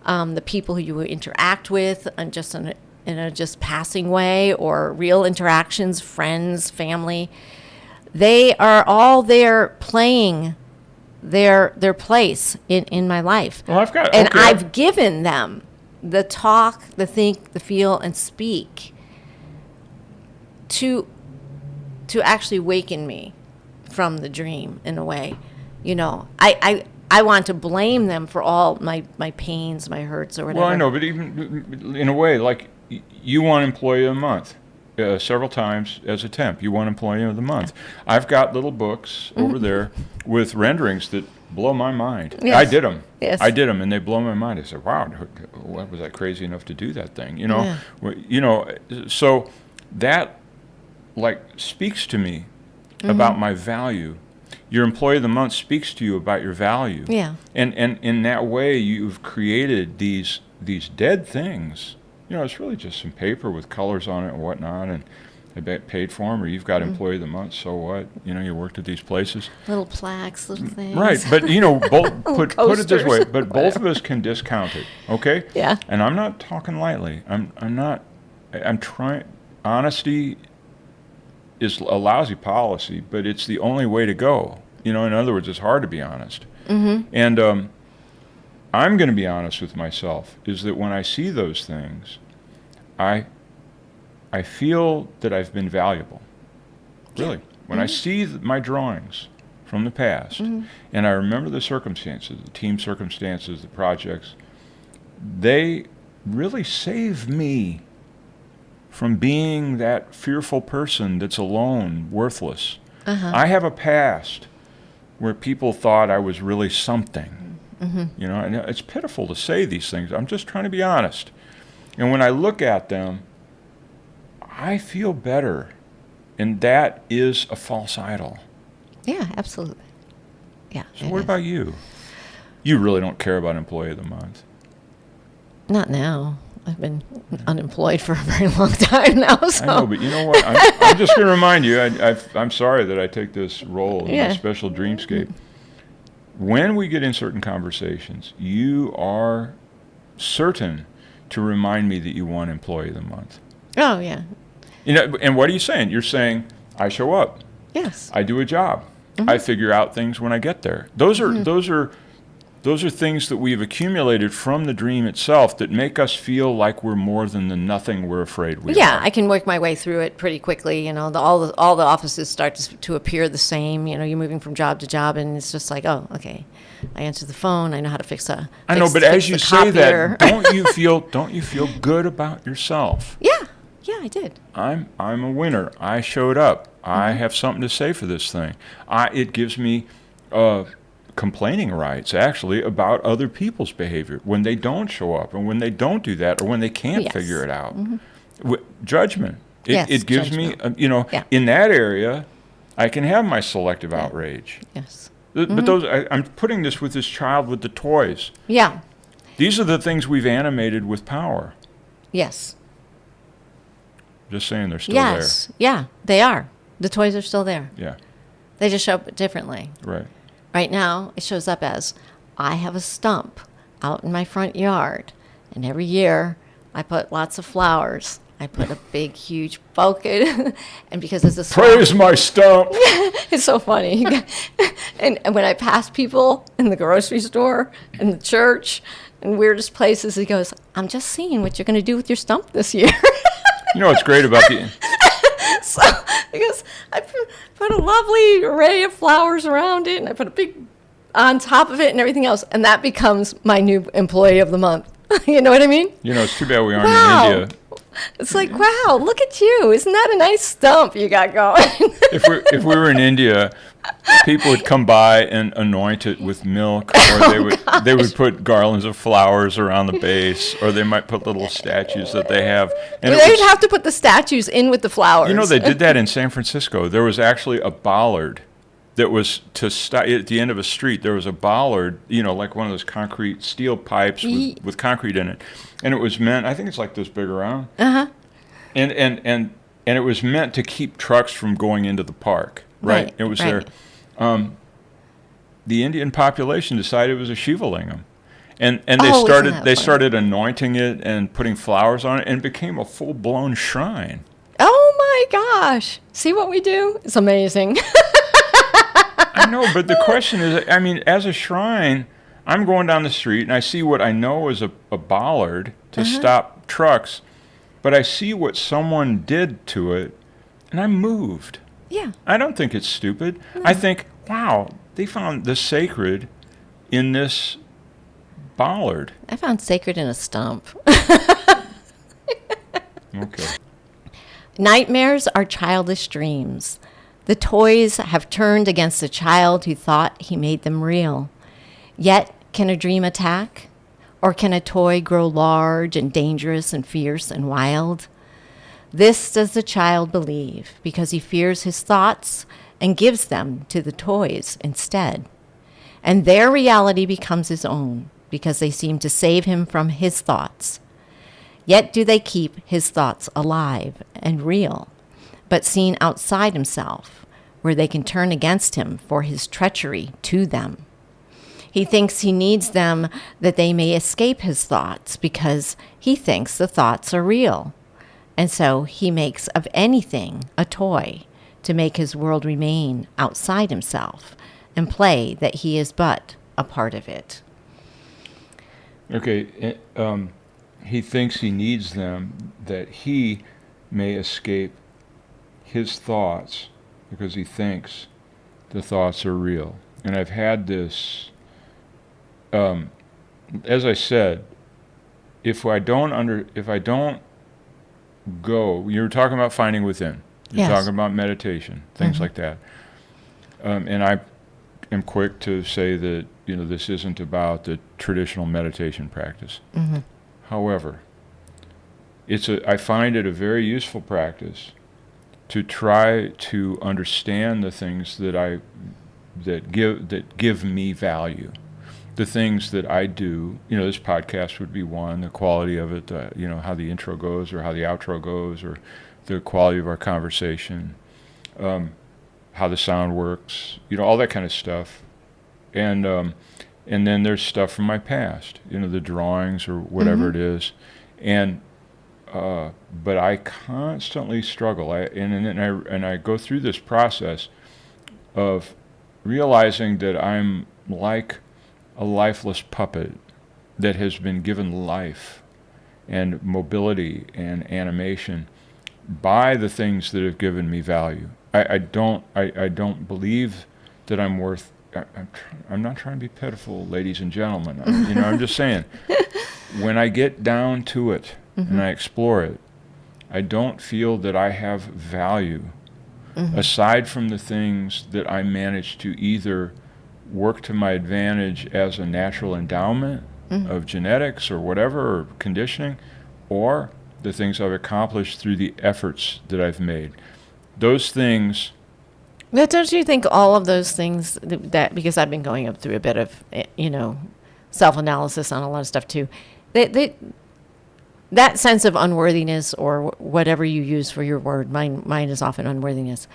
the people who you interact with, and just in a just passing way, or real interactions, friends, family, they are all there playing their place in my life. Well, I've given them the talk, the think, the feel, and speak to actually waken me from the dream in a way. I want to blame them for all my pains, my hurts, or whatever. Well, I know, but even in a way, like you won Employee of the Month several times as a temp. You won Employee of the Month. Yeah. I've got little books over there with renderings that blow my mind. Yes. I did them. Yes. I did them, and they blow my mind. I said, wow, what was I crazy enough to do that thing? So that speaks to me about my value. Your Employee of the Month speaks to you about your value. Yeah. And in that way, you've created these dead things. It's really just some paper with colors on it and whatnot, and I bet paid for them, or you've got Employee of the Month, so what? You worked at these places. Little plaques, little things. Right, but, put it this way, but both of us can discount it, okay? Yeah. And I'm not talking lightly. I'm trying, honesty is a lousy policy, but it's the only way to go. In other words, it's hard to be honest. Mm-hmm. And I'm going to be honest with myself, is that when I see those things, I feel that I've been valuable. Really. When I see my drawings from the past, and I remember the circumstances, the team circumstances, the projects, they really save me from being that fearful person that's alone, worthless. I have a past where people thought I was really something. And it's pitiful to say these things. I'm just trying to be honest. And when I look at them, I feel better. And that is a false idol. Yeah, absolutely. Yeah. So what about you? You really don't care about Employee of the Month? Not now. I've been unemployed for a very long time now. So. I know, but you know what? I'm just going to remind you, I'm sorry that I take this role in a special dreamscape. When we get in certain conversations, you are certain to remind me that you won Employee of the Month. Oh, yeah. And what are you saying? You're saying, I show up. Yes. I do a job. I figure out things when I get there. Those are things that we've accumulated from the dream itself that make us feel like we're more than the nothing we're afraid we are. Yeah, I can work my way through it pretty quickly. All the offices start to appear the same. You're moving from job to job, and it's just like, oh, okay. I answer the phone. I know how to fix a. I know, but as you say that, don't you feel good about yourself? Yeah, I did. I'm a winner. I showed up. I have something to say for this thing. It gives me complaining rights, actually, about other people's behavior when they don't show up, and when they don't do that, or when they can't figure it out. Judgment. It gives judgment. me, in that area, I can have my selective outrage. Yes. But I'm putting this with this child with the toys. Yeah. These are the things we've animated with power. Yes. Just saying they're still there. Yes. Yeah, they are. The toys are still there. Yeah. They just show up differently. Right. Right now, it shows up as, I have a stump out in my front yard, and every year I put lots of flowers I put a big, huge bucket, and because it's a Praise my stump. it's so funny. And when I pass people in the grocery store, in the church, in weirdest places, he goes, "I'm just seeing what you're going to do with your stump this year." You know what's great about the... So, because I put a lovely array of flowers around it, and I put a big on top of it and everything else, and that becomes my new employee of the month. You know what I mean? You know, it's too bad we aren't in India. It's like, wow, look at you. Isn't that a nice stump you got going? If we were in India, people would come by and anoint it with milk, or they would put garlands of flowers around the base, or they might put little statues that they have. And they'd have to put the statues in with the flowers. You know, they did that in San Francisco. There was actually a bollard that was at the end of a street. There was a bollard, you know, like one of those concrete steel pipes with concrete in it, and it was meant. I think it's like this big around. And it was meant to keep trucks from going into the park. Right. It was there. The Indian population decided it was a Shiva lingam, and they started anointing it and putting flowers on it, and it became a full blown shrine. Oh my gosh! See what we do? It's amazing. I know, but the question is, I mean, as a shrine, I'm going down the street and I see what I know is a bollard to stop trucks, but I see what someone did to it, and I'm moved. Yeah. I don't think it's stupid. No. I think, wow, they found the sacred in this bollard. I found sacred in a stump. Okay. Nightmares are childish dreams. The toys have turned against the child who thought he made them real. Yet, can a dream attack? Or can a toy grow large and dangerous and fierce and wild? This does the child believe because he fears his thoughts and gives them to the toys instead. And their reality becomes his own because they seem to save him from his thoughts. Yet do they keep his thoughts alive and real, but seen outside himself, where they can turn against him for his treachery to them. He thinks he needs them that they may escape his thoughts because he thinks the thoughts are real. And so he makes of anything a toy to make his world remain outside himself and play that he is but a part of it. Okay, he thinks he needs them that he may escape his thoughts because he thinks the thoughts are real. And I've had this, as I said, if I don't go, you're talking about finding within. You're talking about meditation, things like that. And I am quick to say that, you know, this isn't about the traditional meditation practice. However, I find it a very useful practice to try to understand the things that give me value. The things that I do, you know, this podcast would be one, the quality of it, you know, how the intro goes or how the outro goes or the quality of our conversation, how the sound works, you know, all that kind of stuff. And then there's stuff from my past, you know, the drawings or whatever it is. And but I constantly struggle. And I go through this process of realizing that I'm like a lifeless puppet that has been given life and mobility and animation by the things that have given me value. I don't believe that I'm worth. I'm not trying to be pitiful, ladies and gentlemen. I'm just saying, when I get down to it and I explore it, I don't feel that I have value aside from the things that I manage to either work to my advantage as a natural endowment of genetics or whatever, or conditioning, or the things I've accomplished through the efforts that I've made. Those things... But don't you think all of those things, that because I've been going up through a bit of, self-analysis on a lot of stuff too, that sense of unworthiness, or whatever you use for your word, mine is often unworthiness,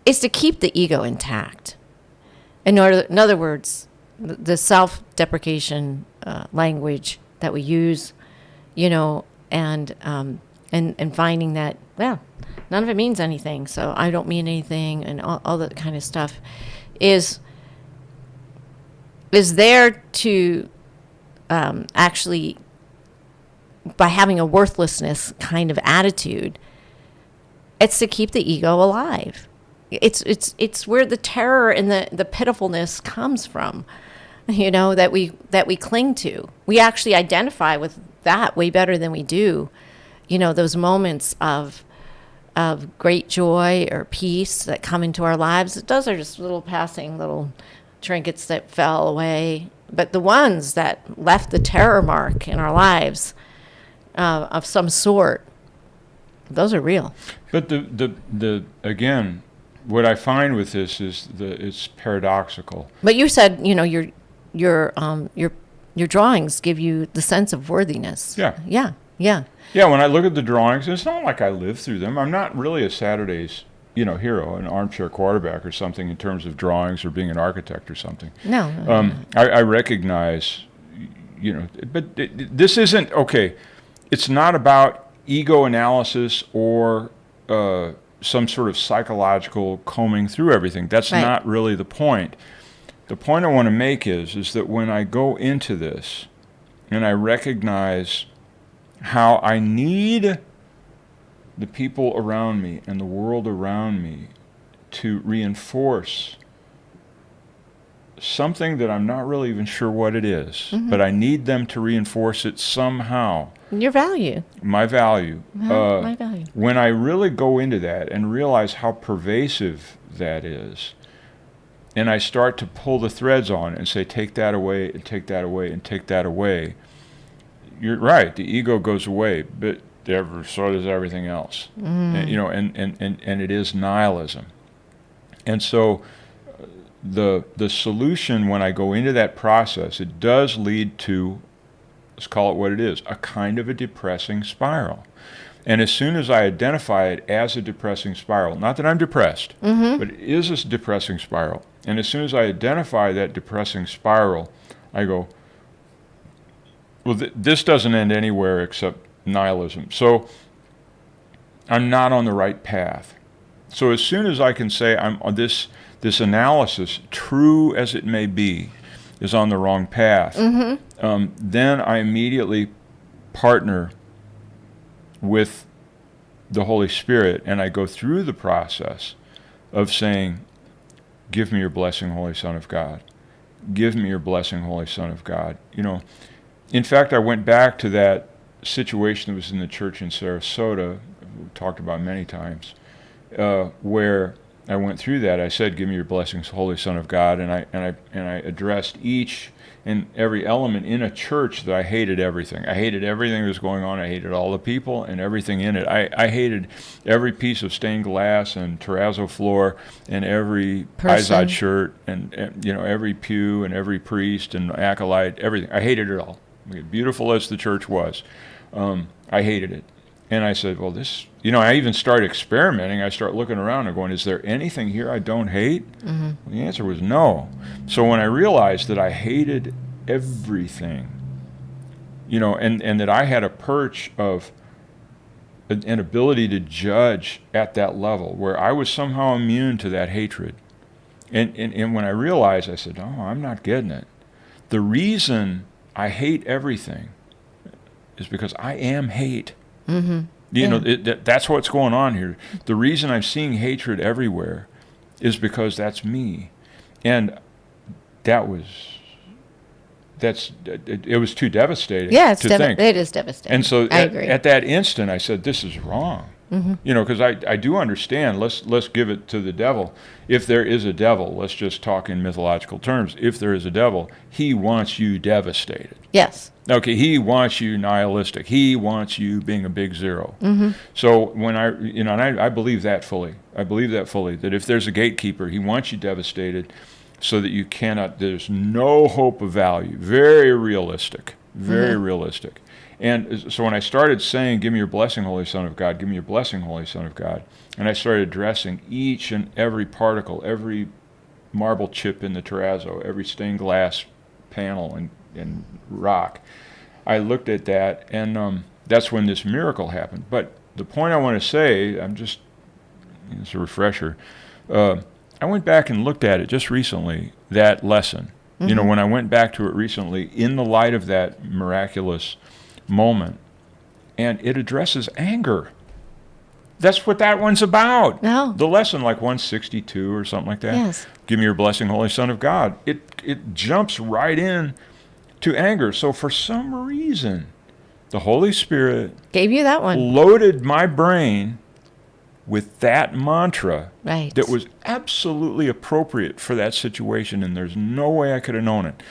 is to keep the ego intact. In other words, the self-deprecation language that we use, and and finding that, well, none of it means anything, so I don't mean anything, and all that kind of stuff is there to actually, by having a worthlessness kind of attitude, it's to keep the ego alive. It's where the terror and the pitifulness comes from, that we cling to. We actually identify with that way better than we do, those moments of great joy or peace that come into our lives. Those are just little passing little trinkets that fell away. But the ones that left the terror mark in our lives of some sort, those are real. But the again, what I find with this is it's paradoxical. But you said, your drawings give you the sense of worthiness. Yeah. Yeah. Yeah. Yeah, when I look at the drawings, it's not like I live through them. I'm not really a Saturday's, hero, an armchair quarterback or something in terms of drawings or being an architect or something. No. I recognize, but this isn't, okay, it's not about ego analysis or some sort of psychological combing through everything. That's right. Not really the point. The point I want to make is that when I go into this and I recognize how I need the people around me and the world around me to reinforce something that I'm not really even sure what it is, but I need them to reinforce it somehow. Your value. My value. My value. When I really go into that and realize how pervasive that is, and I start to pull the threads on and say, take that away, and take that away, and take that away, you're right, the ego goes away, but so does everything else. And, and it is nihilism. And so the solution, when I go into that process, it does lead to, let's call it what it is, a kind of a depressing spiral. And as soon as I identify it as a depressing spiral, not that I'm depressed, but it is a depressing spiral. And as soon as I identify that depressing spiral, I go, well, this doesn't end anywhere except nihilism. So I'm not on the right path. So as soon as I can say I'm on this analysis, true as it may be, is on the wrong path, then I immediately partner with the Holy Spirit, and I go through the process of saying, give me your blessing, Holy Son of God. Give me your blessing, Holy Son of God. In fact, I went back to that situation that was in the church in Sarasota, we talked about many times, where I went through that. I said, give me your blessings, Holy Son of God, and I addressed each and every element in a church that I hated everything. I hated everything that was going on. I hated all the people and everything in it. I hated every piece of stained glass and terrazzo floor and every Izod shirt and every pew and every priest and acolyte, everything. I hated it all. Beautiful as the church was, I hated it. And I said, well, this, I even started experimenting. I start looking around and going, is there anything here I don't hate? Well, the answer was no. So when I realized that I hated everything, and that I had a perch of an ability to judge at that level where I was somehow immune to that hatred. And when I realized, I said, oh, I'm not getting it. The reason I hate everything is because I am hate. That's what's going on here. The reason I'm seeing hatred everywhere is because that's me. And it was too devastating to think. It is devastating. And so I agree. At that instant, I said, this is wrong. Because I do understand, let's give it to the devil. If there is a devil, let's just talk in mythological terms. If there is a devil, he wants you devastated. Yes. Okay, he wants you nihilistic. He wants you being a big zero. So when I believe that fully. I believe that fully, that if there's a gatekeeper, he wants you devastated so that you cannot, there's no hope of value. Very realistic, very realistic. And so when I started saying, give me your blessing, Holy Son of God, give me your blessing, Holy Son of God, and I started addressing each and every particle, every marble chip in the terrazzo, every stained glass panel and rock, I looked at that, and that's when this miracle happened. But the point I want to say, it's a refresher. I went back and looked at it just recently, that lesson. Mm-hmm. When I went back to it recently, in the light of that miraculous moment, and it addresses anger. That's what that one's about. No. The lesson, like 162 or something like that. Yes. Give me your blessing, Holy Son of God. It jumps right in to anger. So for some reason, the Holy Spirit Gave you that one. loaded my brain with that mantra Right. that was absolutely appropriate for that situation, and there's no way I could have known it.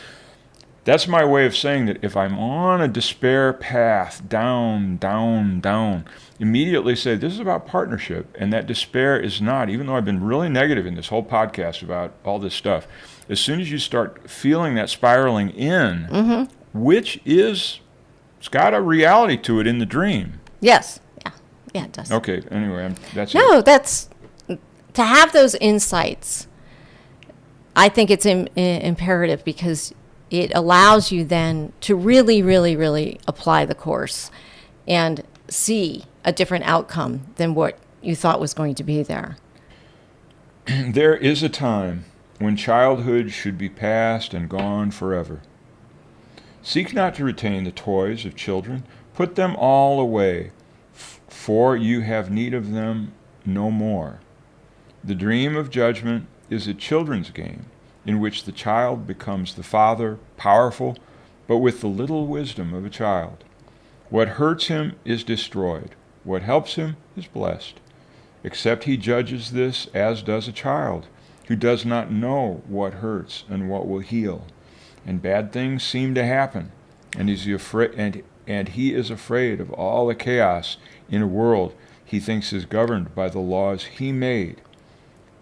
That's my way of saying that if I'm on a despair path, down, down, down, immediately say, this is about partnership, and that despair is not, even though I've been really negative in this whole podcast about all this stuff, as soon as you start feeling that spiraling in, Mm-hmm. which it's got a reality to it in the dream. Yes. Yeah, it does. Okay, anyway, that's it. No, that's to have those insights. I think it's imperative because it allows you then to really, really, really apply the course and see a different outcome than what you thought was going to be there. There is a time when childhood should be past and gone forever. Seek not to retain the toys of children. Put them all away, for you have need of them no more. The dream of judgment is a children's game, in which the child becomes the father, powerful, but with the little wisdom of a child. What hurts him is destroyed. What helps him is blessed. Except he judges this as does a child, who does not know what hurts and what will heal. And bad things seem to happen, and he is afraid of all the chaos in a world he thinks is governed by the laws he made.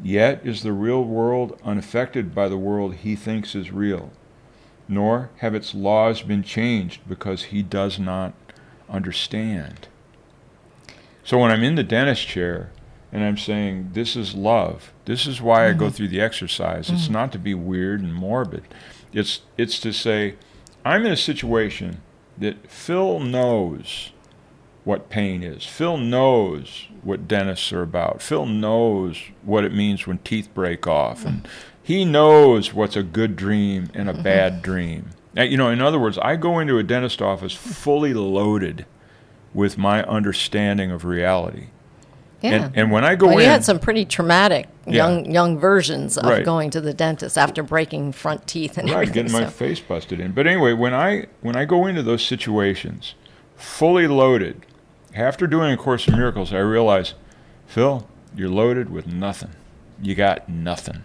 Yet is the real world unaffected by the world he thinks is real, nor have its laws been changed because he does not understand. So when I'm in the dentist chair and I'm saying, this is love, this is why I go through the exercise. It's not to be weird and morbid. It's to say, I'm in a situation that Phil knows what pain is. Phil knows what dentists are about. Phil knows what it means when teeth break off. And he knows what's a good dream and a bad dream. In other words, I go into a dentist office fully loaded with my understanding of reality. Yeah. And when I go in... you had some pretty traumatic Yeah. young versions of Right. going to the dentist after breaking front teeth and Right, everything. getting my face busted in. But anyway, when I go into those situations, fully loaded, after doing A Course in Miracles, I realize, Phil, you're loaded with nothing. You got nothing.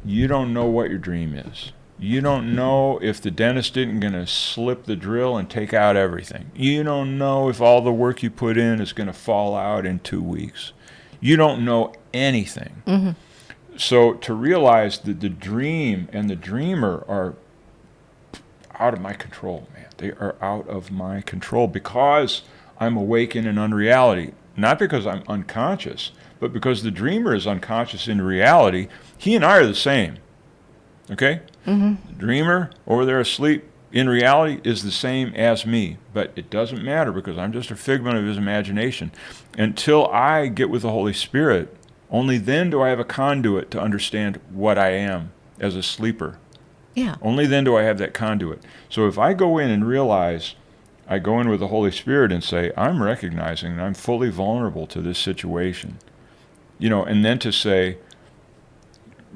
You don't know what your dream is. You don't know if the dentist isn't going to slip the drill and take out everything. You don't know if all the work you put in is going to fall out in 2 weeks. You don't know anything. So to realize that the dream and the dreamer are out of my control, man. They are out of my control because I'm awake in an unreality. Not because I'm unconscious, but because the dreamer is unconscious in reality. He and I are the same. Okay? The dreamer over there asleep in reality is the same as me, but it doesn't matter because I'm just a figment of his imagination. Until I get with the Holy Spirit, only then do I have a conduit to understand what I am as a sleeper. Yeah. Only then do I have that conduit. So if I go in and realize, I go in with the Holy Spirit and say, I'm recognizing that I'm fully vulnerable to this situation. And then to say,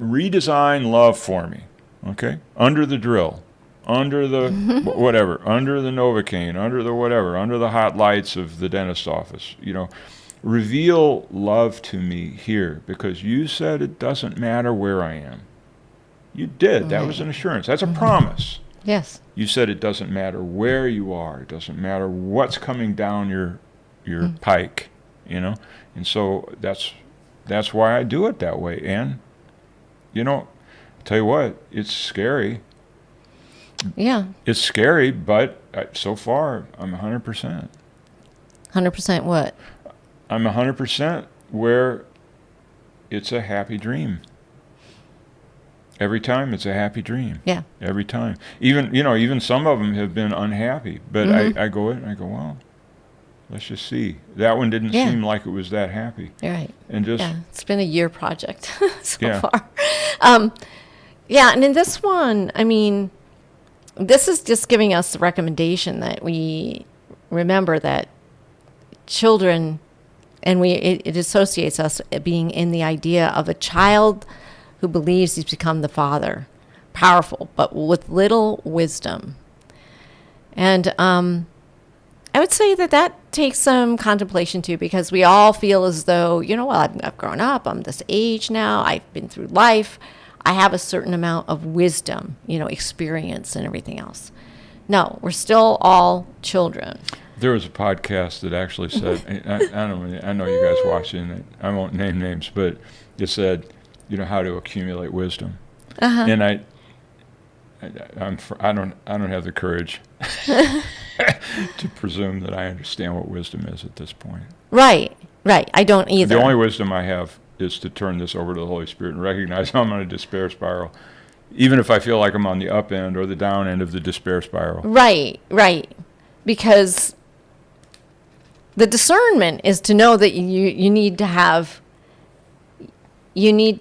redesign love for me, okay? Under the drill, under the whatever, under the Novocaine, under the whatever, under the hot lights of the dentist office, reveal love to me here because you said it doesn't matter where I am. You did. That was an assurance. That's a promise. Yes. You said it doesn't matter where you are. It doesn't matter what's coming down your pike, And so that's why I do it that way. And I'll tell you what, it's scary. Yeah. It's scary, but so far, I'm 100%. 100% what? I'm 100% where it's a happy dream. Every time it's a happy dream. Yeah. Every time. Even some of them have been unhappy. But I go in and I go, well, let's just see. That one didn't seem like it was that happy. You're right. And just it's been a year project so Yeah. far. And in this one, I mean, this is just giving us the recommendation that we remember that children, and it associates us being in the idea of a child who believes he's become the father, powerful, but with little wisdom. And I would say that takes some contemplation too, because we all feel as though, I've grown up, I'm this age now, I've been through life, I have a certain amount of wisdom, experience and everything else. No, we're still all children. There was a podcast that actually said, I know you guys watching it, I won't name names, but it said, how to accumulate wisdom. And I don't have the courage to presume that I understand what wisdom is at this point. Right. I don't either. The only wisdom I have is to turn this over to the Holy Spirit and recognize I'm on a despair spiral, even if I feel like I'm on the up end or the down end of the despair spiral. Right. Because the discernment is to know that you need to have, you need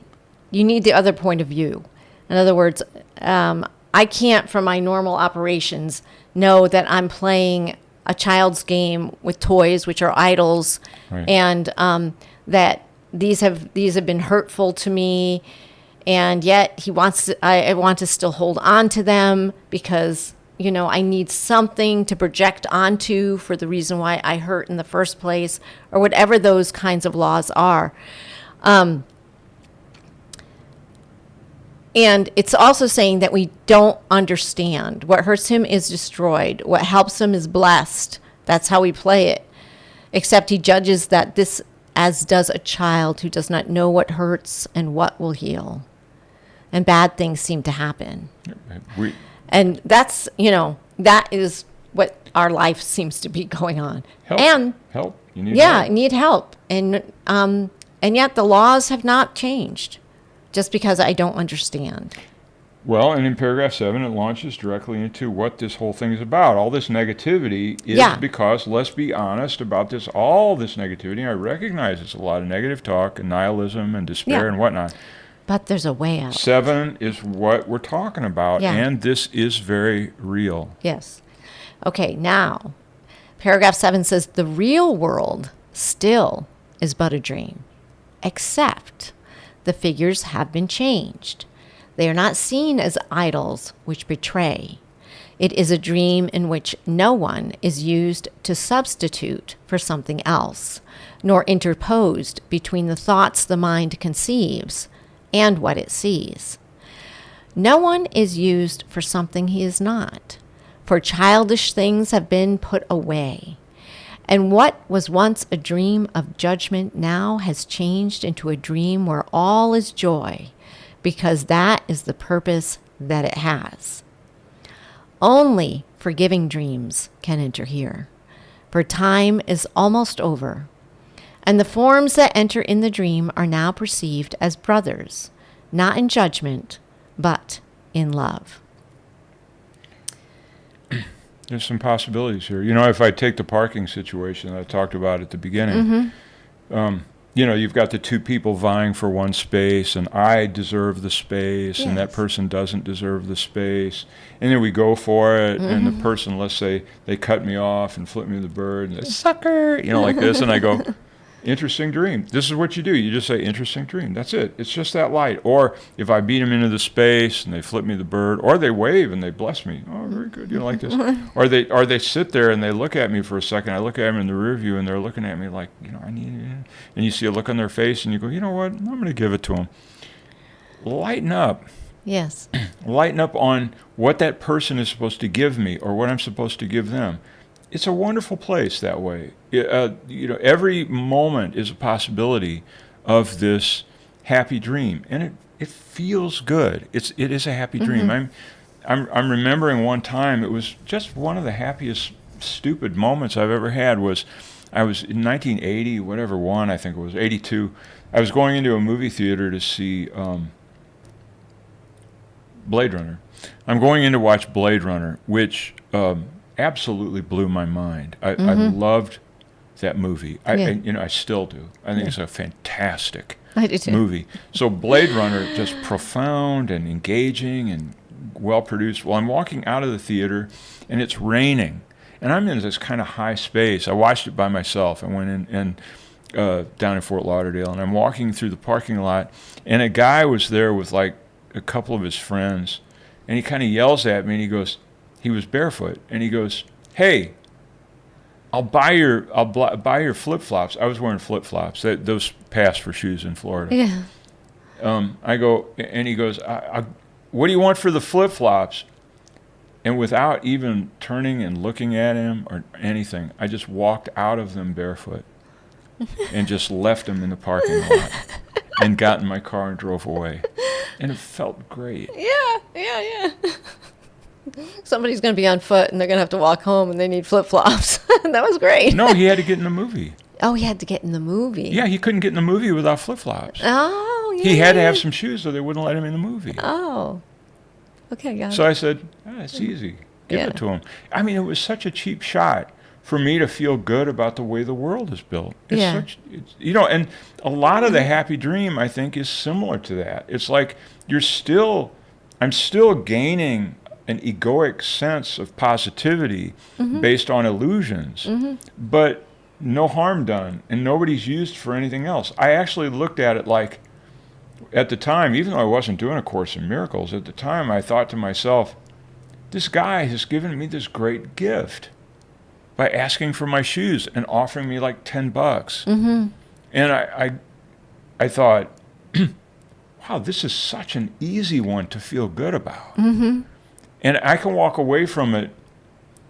the other point of view. In other words, I can't, from my normal operations, know that I'm playing a child's game with toys, which are idols, Right. and that these have been hurtful to me, and yet I want to still hold on to them because I need something to project onto for the reason why I hurt in the first place, or whatever those kinds of laws are. And it's also saying that we don't understand. What hurts him is destroyed. What helps him is blessed. That's how we play it. Except he judges that this as does a child who does not know what hurts and what will heal. And bad things seem to happen. And that's, that is what our life seems to be going on. Help. You need help. I need help. And yet the laws have not changed. Just because I don't understand. Well, and in paragraph 7, it launches directly into what this whole thing is about. All this negativity is because, let's be honest about this, all this negativity, I recognize it's a lot of negative talk and nihilism and despair and whatnot. But there's a way out. 7 is what we're talking about, and this is very real. Yes. Okay, now, paragraph 7 says, the real world still is but a dream, except the figures have been changed. They are not seen as idols which betray. It is a dream in which no one is used to substitute for something else, nor interposed between the thoughts the mind conceives and what it sees. No one is used for something he is not, for childish things have been put away. And what was once a dream of judgment now has changed into a dream where all is joy, because that is the purpose that it has. Only forgiving dreams can enter here, for time is almost over, and the forms that enter in the dream are now perceived as brothers, not in judgment, but in love. There's some possibilities here. If I take the parking situation that I talked about at the beginning, you've got the two people vying for one space, and I deserve the space, and that person doesn't deserve the space. And then we go for it, and the person, let's say, they cut me off and flip me the bird, and they sucker, like this, and I go, interesting dream. This is what you do. You just say, interesting dream. That's it. It's just that light. Or if I beat them into the space and they flip me the bird, or they wave and they bless me. Oh, very good. Like this. Or they sit there and they look at me for a second. I look at them in the rear view and they're looking at me like, I need it. And you see a look on their face and you go, you know what? I'm going to give it to them. Lighten up. Yes. Lighten up on what that person is supposed to give me or what I'm supposed to give them. It's a wonderful place that way. Every moment is a possibility of this happy dream, and it feels good. It is a happy dream. I'm remembering one time. It was just one of the happiest stupid moments I've ever had. I was in 1980, whatever one, I think it was 82. I was going into a movie theater to see Blade Runner. I'm going in to watch Blade Runner, which absolutely blew my mind. I loved that movie. I still do. I think it's a fantastic movie. So Blade Runner, just profound and engaging and well produced. Well, I'm walking out of the theater, and it's raining, and I'm in this kind of high space. I watched it by myself. I went in and down in Fort Lauderdale, and I'm walking through the parking lot, and a guy was there with like a couple of his friends, and he kind of yells at me, and he goes, he was barefoot, and he goes, "Hey, I'll buy your flip-flops." I was wearing flip-flops. Those pass for shoes in Florida. Yeah. I go, and he goes, "What do you want for the flip-flops?" And without even turning and looking at him or anything, I just walked out of them barefoot and just left him in the parking lot and got in my car and drove away. And it felt great. Yeah. Somebody's going to be on foot, and they're going to have to walk home, and they need flip-flops. That was great. No, he had to get in the movie. Oh, he had to get in the movie. Yeah, he couldn't get in the movie without flip-flops. Oh, yeah. He had to have some shoes, or they wouldn't let him in the movie. Oh. Okay, got it. So I said, it's easy. Give it to him. I mean, it was such a cheap shot for me to feel good about the way the world is built. And a lot of the happy dream, I think, is similar to that. It's like I'm still gaining an egoic sense of positivity based on illusions, but no harm done, and nobody's used for anything else. I actually looked at it like, at the time, even though I wasn't doing A Course in Miracles, at the time I thought to myself, this guy has given me this great gift by asking for my shoes and offering me like $10. And I thought, wow, this is such an easy one to feel good about. And I can walk away from it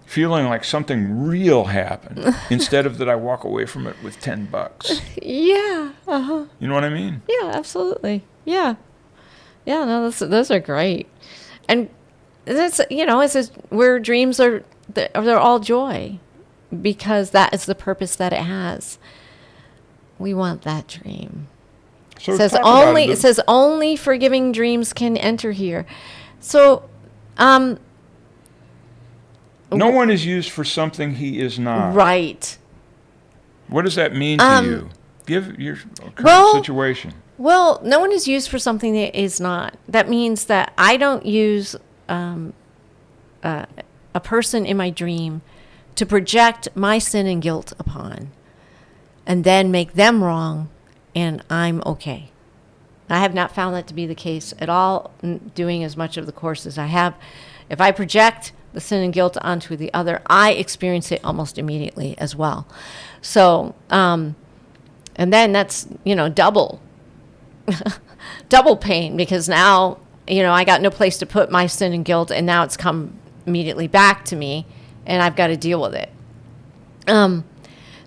feeling like something real happened instead of that I walk away from it with $10. Yeah. You know what I mean? Yeah, absolutely. Yeah. No, those are great. And that's, it's where dreams are, they're all joy, because that is the purpose that it has. We want that dream. So it says only forgiving dreams can enter here. So, no one is used for something he is not. Right. What does that mean to you? Give your current situation. Well, no one is used for something that is not. That means that I don't use a person in my dream to project my sin and guilt upon and then make them wrong, and I'm okay. I have not found that to be the case at all, doing as much of the course as I have. If I project the sin and guilt onto the other, I experience it almost immediately as well. So, and then that's, double pain, because now, I got no place to put my sin and guilt, and now it's come immediately back to me, and I've got to deal with it.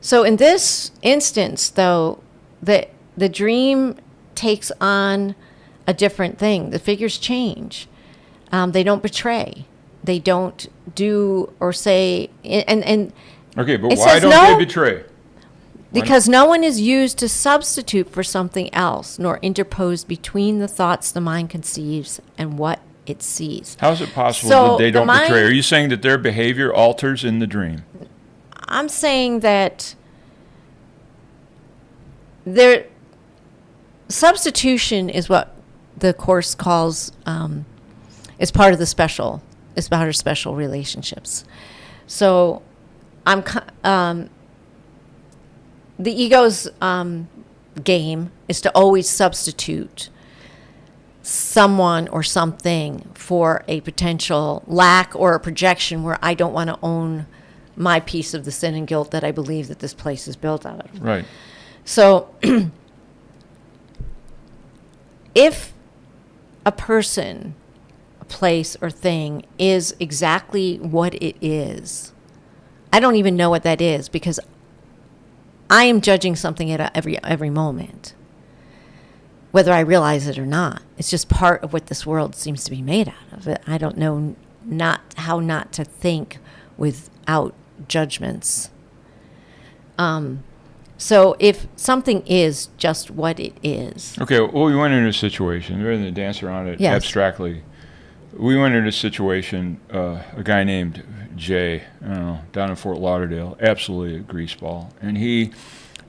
So in this instance, though, the dream takes on a different thing. The figures change. They don't betray. They don't do or say. And okay, but why don't they betray? Because no one is used to substitute for something else, nor interpose between the thoughts the mind conceives and what it sees. How is it possible that they don't betray? Are you saying that their behavior alters in the dream? I'm saying that their substitution is what the Course calls, is part of the special. It's about our special relationships. So the ego's game is to always substitute someone or something for a potential lack or a projection where I don't want to own my piece of the sin and guilt that I believe that this place is built out of. Right. So if a person, a place, or thing is exactly what it is, I don't even know what that is, because I am judging something at every moment, whether I realize it or not. It's just part of what this world seems to be made out of. I don't know how not to think without judgments. So if something is just what it is. Okay, well, we went into a situation, rather than dance around it abstractly. we went into a situation, a guy named Jay, I don't know, down in Fort Lauderdale, absolutely a greaseball. And he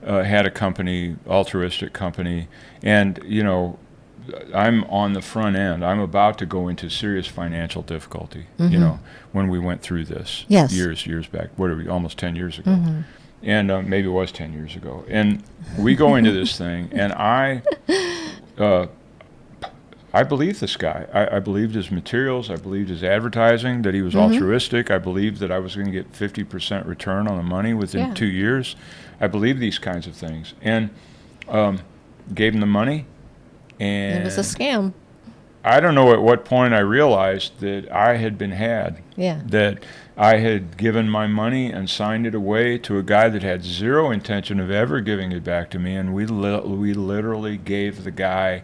had a company, altruistic company, and, you know, I'm on the front end. I'm about to go into serious financial difficulty, you know, when we went through this years back. What are we, almost 10 years ago? And maybe it was 10 years ago. And we go into this thing, and I believed this guy. I believed his materials. I believed his advertising, that he was altruistic. I believed that I was going to get 50% return on the money within 2 years. I believed these kinds of things. And gave him the money. And it was a scam. I don't know at what point I realized that I had been had. Yeah. That I had given my money and signed it away to a guy that had zero intention of ever giving it back to me. And we literally gave the guy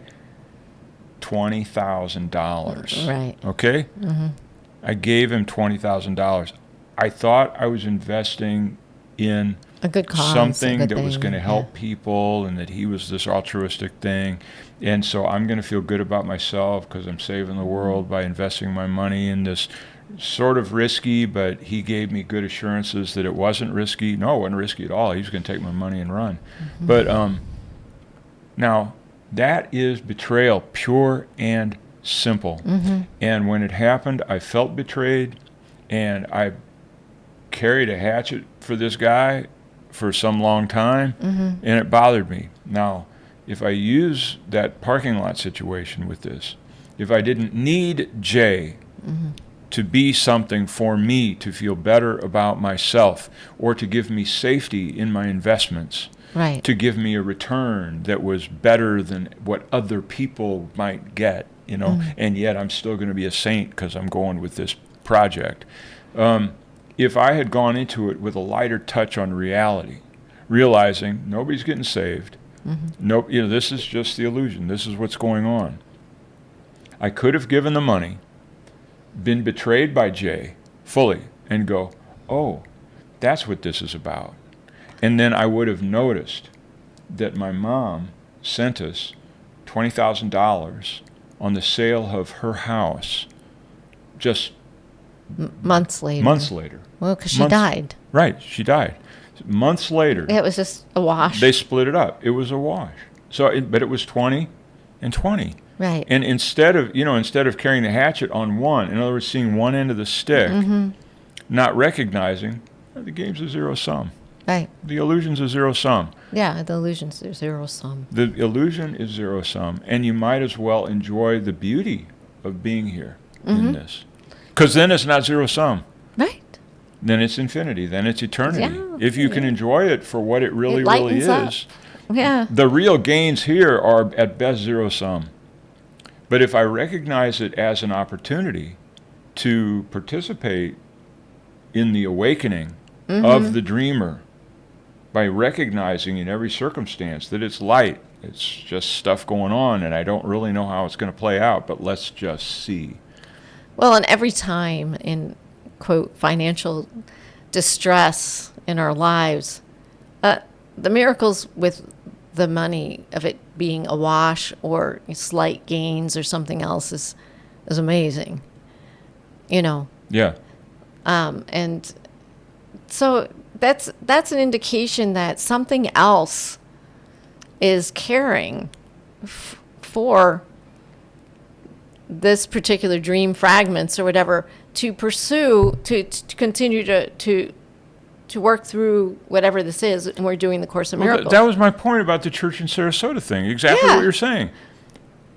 $20,000. Right. Okay? I gave him $20,000. I thought I was investing in a good cause, something that was going to help people, and that he was this altruistic thing. And so I'm going to feel good about myself because I'm saving the world by investing my money in this sort of risky, but he gave me good assurances that it wasn't risky. No, it wasn't risky at all. He was going to take my money and run. But now, that is betrayal, pure and simple. And when it happened, I felt betrayed, and I carried a hatchet for this guy for some long time, and it bothered me. Now, if I use that parking lot situation with this, if I didn't need Jay to be something for me to feel better about myself, or to give me safety in my investments, right, to give me a return that was better than what other people might get, you know, and yet I'm still going to be a saint because I'm going with this project. If I had gone into it with a lighter touch on reality, realizing nobody's getting saved, no, you know, this is just the illusion, this is what's going on, I could have given the money, been betrayed by Jay fully, and go, oh, that's what this is about. And then I would have noticed that my mom sent us $20,000 on the sale of her house just months later. Well, because she died. Right, she died. Months later. It was just a wash. They split it up. It was a wash. So, but it was 20 and 20. Right. And instead of carrying the hatchet on one, in other words, seeing one end of the stick, not recognizing the game's a zero sum. Right. The illusion's a zero sum. Yeah, the illusion's a zero sum. The illusion is zero sum, and you might as well enjoy the beauty of being here in this. Because then it's not zero sum. Right. Then it's infinity. Then it's eternity. Yeah, if you can enjoy it for what it really is. Up. Yeah. The real gains here are at best zero sum. But if I recognize it as an opportunity to participate in the awakening of the dreamer, by recognizing in every circumstance that it's light, it's just stuff going on, and I don't really know how it's going to play out, but let's just see. Well, and every time in, quote, financial distress in our lives, the miracles with the money of it being a wash or slight gains or something else is amazing, you know. Yeah. And so that's an indication that something else is caring for this particular dream fragments or whatever to pursue, to continue to work through whatever this is, and we're doing the Course of Miracles. That was my point about the church in Sarasota thing. Exactly what you're saying.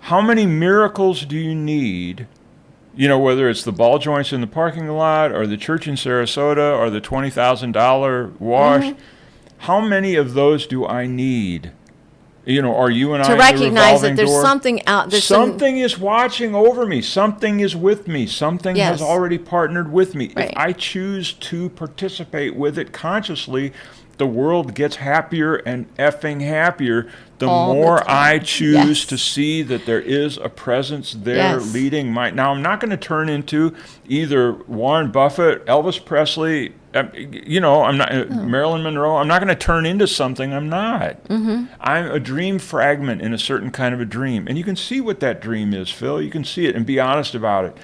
How many miracles do you need? You know, whether it's the ball joints in the parking lot or the church in Sarasota or the $20,000 wash, how many of those do I need? You know, are you and I to recognize that there's something out there? Something is watching over me. Something is with me. Something has already partnered with me. Right. If I choose to participate with it consciously, the world gets happier and effing happier the more I choose to see that there is a presence there leading my... Now, I'm not going to turn into either Warren Buffett, Elvis Presley, you know, I'm not Marilyn Monroe. I'm not going to turn into something I'm not. I'm a dream fragment in a certain kind of a dream. And you can see what that dream is, Phil. You can see it and be honest about it.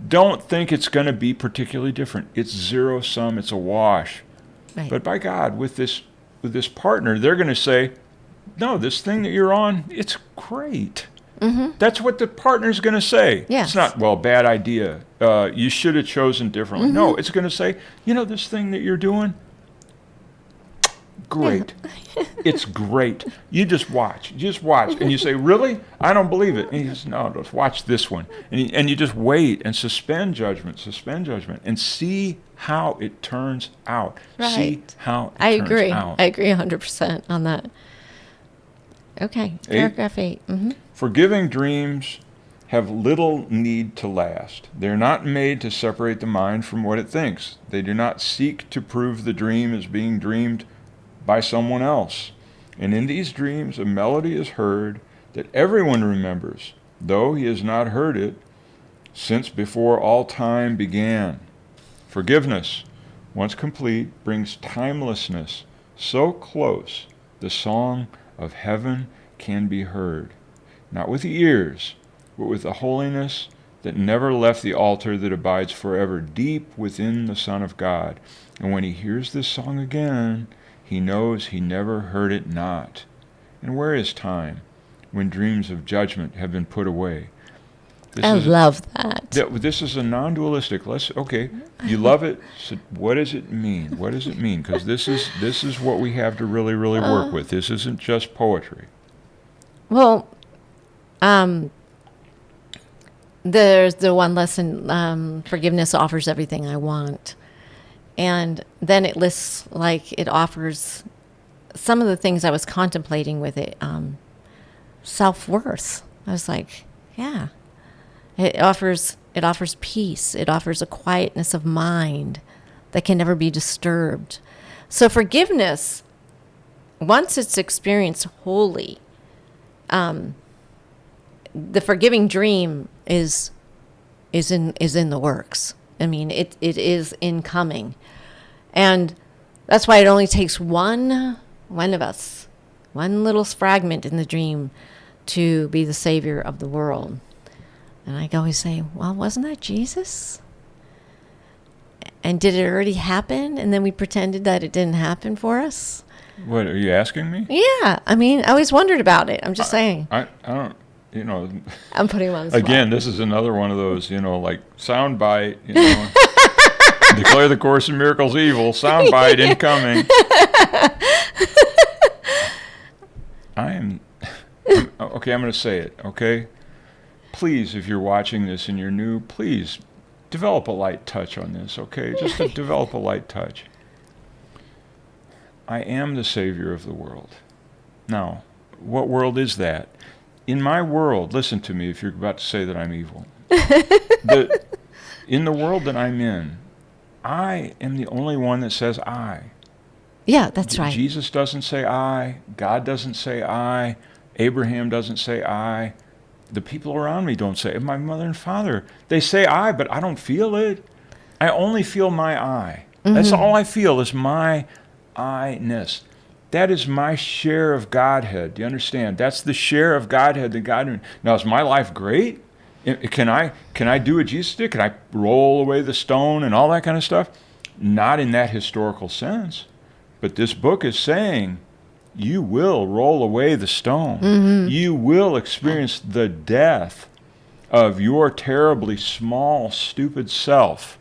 don't think it's going to be particularly different. It's zero sum. It's a wash. Right. But by God, with this partner, they're going to say, no, this thing that you're on, it's great. Mm-hmm. That's what the partner's going to say. Yes. It's not, well, bad idea. You should have chosen differently. Mm-hmm. No, it's going to say, this thing that you're doing, great. It's great. You just watch. And you say, really? I don't believe it. And he says, no, just watch this one. And you just wait and suspend judgment, and see how it turns out. Right. See how it I turns agree. out. I agree 100% on that. Okay, paragraph 8. Mm-hmm. Forgiving dreams have little need to last. They're not made to separate the mind from what it thinks. They do not seek to prove the dream as being dreamed by someone else. And in these dreams, a melody is heard that everyone remembers, though he has not heard it since before all time began. Forgiveness, once complete, brings timelessness so close the song of heaven can be heard, not with the ears, but with the holiness that never left the altar that abides forever deep within the Son of God. And when he hears this song again, he knows he never heard it not. And where is time when dreams of judgment have been put away? I love that. This is a non-dualistic. Okay, you love it. So what does it mean? What does it mean? Because this is what we have to really, really work with. This isn't just poetry. Well, there's the one lesson, forgiveness offers everything I want. And then it lists, it offers some of the things I was contemplating with it. Self-worth. I was like, yeah. It offers peace. It offers a quietness of mind that can never be disturbed. So forgiveness, once it's experienced wholly, the forgiving dream is in the works. I mean, it is incoming. And that's why it only takes one of us, one little fragment in the dream to be the savior of the world. And I always say, well, wasn't that Jesus? And did it already happen? And then we pretended that it didn't happen for us? What, are you asking me? Yeah. I mean, I always wondered about it. I'm just saying. I don't, I'm putting him on the spot. Again, this is another one of those, sound bite, declare the Course in Miracles evil, sound bite incoming. I'm going to say it, okay? Please, if you're watching this and you're new, please develop a light touch on this, okay? Just to develop a light touch. I am the Savior of the world. Now, what world is that? In my world, listen to me if you're about to say that I'm evil. In the world that I'm in, I am the only one that says I. Yeah, that's right. Jesus doesn't say I. God doesn't say I. Abraham doesn't say I. The people around me don't say it. My mother and father, they say I, but I don't feel it. I only feel my I. Mm-hmm. That's all I feel is my I-ness. That is my share of Godhead. Do you understand? That's the share of Godhead that God... Now, is my life great? Can I do what Jesus did? Can I roll away the stone and all that kind of stuff? Not in that historical sense. But this book is saying you will roll away the stone. Mm-hmm. You will experience the death of your terribly small, stupid self.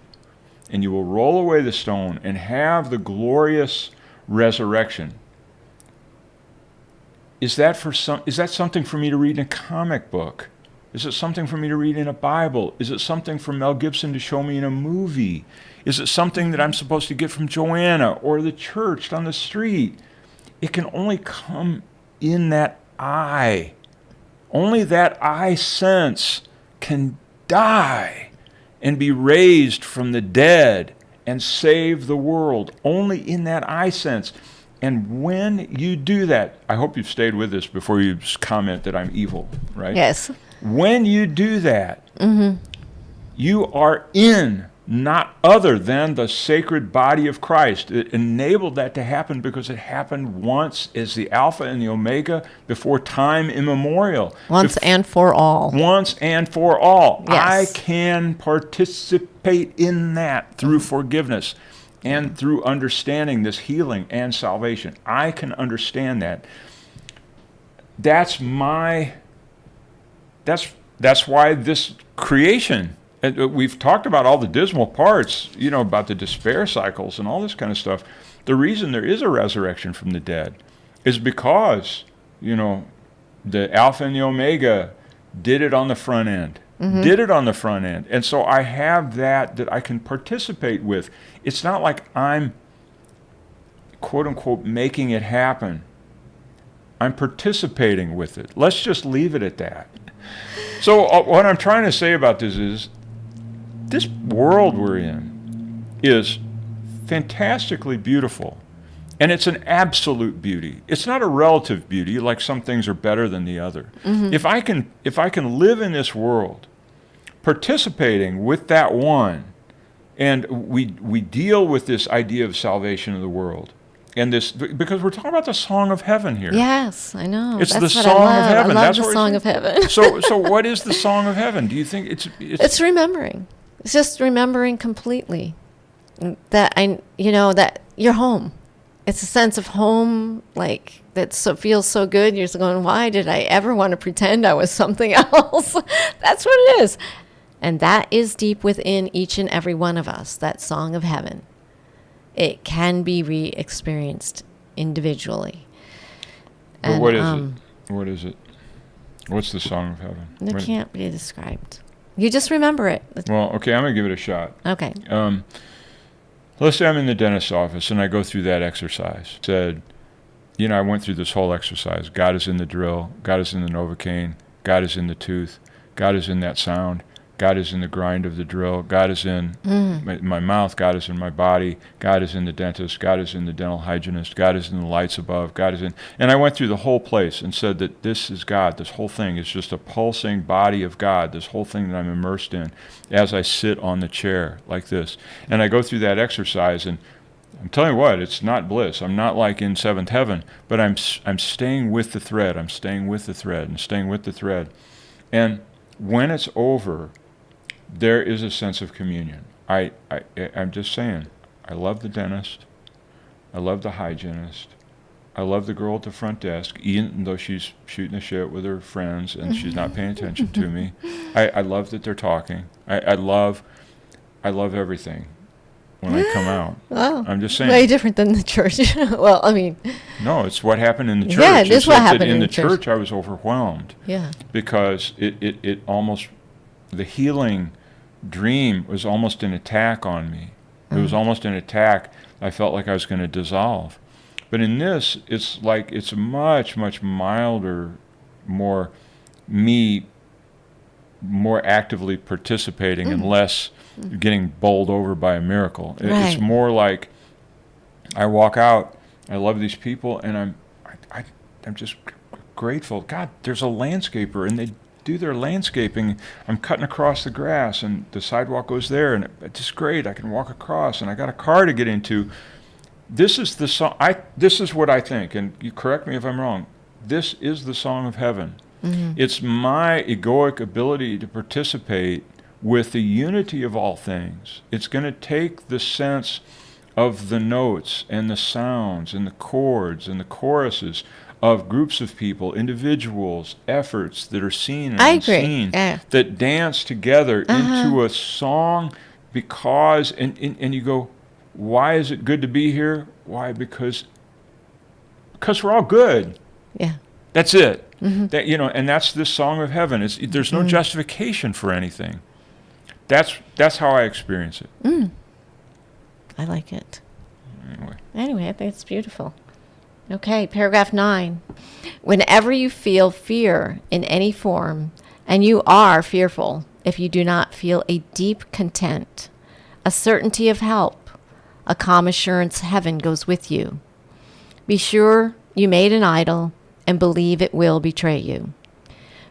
And you will roll away the stone and have the glorious resurrection. Is that something for me to read in a comic book? Is it something for me to read in a Bible? Is it something for Mel Gibson to show me in a movie? Is it something that I'm supposed to get from Joanna or the church on the street? It can only come in that I. Only that I sense can die and be raised from the dead and save the world. Only in that I sense. And when you do that, I hope you've stayed with us before you comment that I'm evil, right? Yes. When you do that, mm-hmm. you are in not other than the sacred body of Christ. It enabled that to happen because it happened once as the Alpha and the Omega before time immemorial. Once and for all. Once and for all. Yes. I can participate in that through forgiveness and through understanding this healing and salvation. I can understand that. That's why this creation, and we've talked about all the dismal parts, about the despair cycles and all this kind of stuff. The reason there is a resurrection from the dead is because, the Alpha and the Omega did it on the front end. Did it on the front end. And so I have that I can participate with. It's not like I'm, quote unquote, making it happen. I'm participating with it. Let's just leave it at that. So what I'm trying to say about this is, this world we're in is fantastically beautiful. And it's an absolute beauty. It's not a relative beauty, like some things are better than the other. If I can live in this world, participating with that one, and we deal with this idea of salvation of the world, and this, because we're talking about the song of heaven here. Yes, I know. It's That's the what song I love. of heaven. I love That's the what song of heaven. So what is the song of heaven? Do you think it's remembering? It's just remembering completely that that you're home. It's a sense of home, like that feels so good. You're just going, why did I ever want to pretend I was something else? That's what it is. And that is deep within each and every one of us, that song of heaven. It can be re-experienced individually. But what is it? What is it? What's the song of heaven? It can't be described. You just remember it. Well, okay, I'm going to give it a shot. Okay. Let's say I'm in the dentist's office and I go through that exercise. Said, I went through this whole exercise. God is in the drill. God is in the Novocaine. God is in the tooth. God is in that sound. God is in the grind of the drill. God is in my mouth. God is in my body. God is in the dentist. God is in the dental hygienist. God is in the lights above. God is in... And I went through the whole place and said that this is God. This whole thing is just a pulsing body of God. This whole thing that I'm immersed in as I sit on the chair like this. And I go through that exercise, and I'm telling you what, it's not bliss. I'm not like in seventh heaven, but I'm staying with the thread. I'm staying with the thread and staying with the thread. And when it's over, there is a sense of communion. I'm just saying, I love the dentist. I love the hygienist. I love the girl at the front desk, even though she's shooting the shit with her friends and she's not paying attention to me. I love that they're talking. I love everything when I come out. Oh, I'm just saying. Way different than the church. Well, I mean. No, it's what happened in the church. Yeah, it is what happened in the church. I was overwhelmed. Yeah. Because it almost, the healing dream was almost an attack on me. It was almost an attack. I felt like I was going to dissolve. But in this, it's like it's much, much milder, more actively participating and less getting bowled over by a miracle. Right. It's more like I walk out, I love these people, and I'm just grateful. God, there's a landscaper, and they do their landscaping. I'm cutting across the grass, and the sidewalk goes there, and it's just great. I can walk across, and I got a car to get into. This is the song. This is what I think, and you correct me if I'm wrong. This is the song of heaven. It's my egoic ability to participate with the unity of all things. It's going to take the sense of the notes and the sounds and the chords and the choruses of groups of people, individuals, efforts that are seen and unseen, that dance together into a song because, and you go, why is it good to be here? Why? Because we're all good. Yeah. That's it. That, and that's this song of heaven. There's no justification for anything. That's how I experience it. I like it. Anyway, I think it's beautiful. Okay, paragraph 9. Whenever you feel fear in any form, and you are fearful if you do not feel a deep content, a certainty of help, a calm assurance heaven goes with you. Be sure you made an idol and believe it will betray you.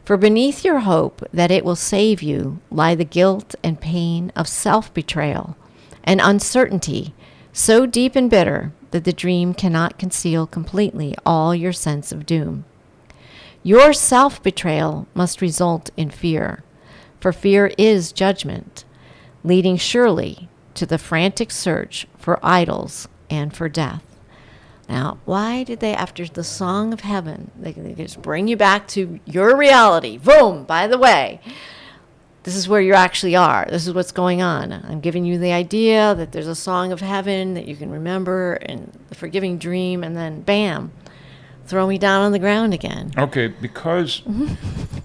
For beneath your hope that it will save you lie the guilt and pain of self-betrayal, and uncertainty so deep and bitter that the dream cannot conceal completely all your sense of doom. Your self-betrayal must result in fear, for fear is judgment, leading surely to the frantic search for idols and for death. Now, why did they, after the Song of Heaven, they just bring you back to your reality? Boom, by the way, this is where you actually are. This is what's going on. I'm giving you the idea that there's a Song of Heaven that you can remember and the forgiving dream, and then bam, throw me down on the ground again. Okay, because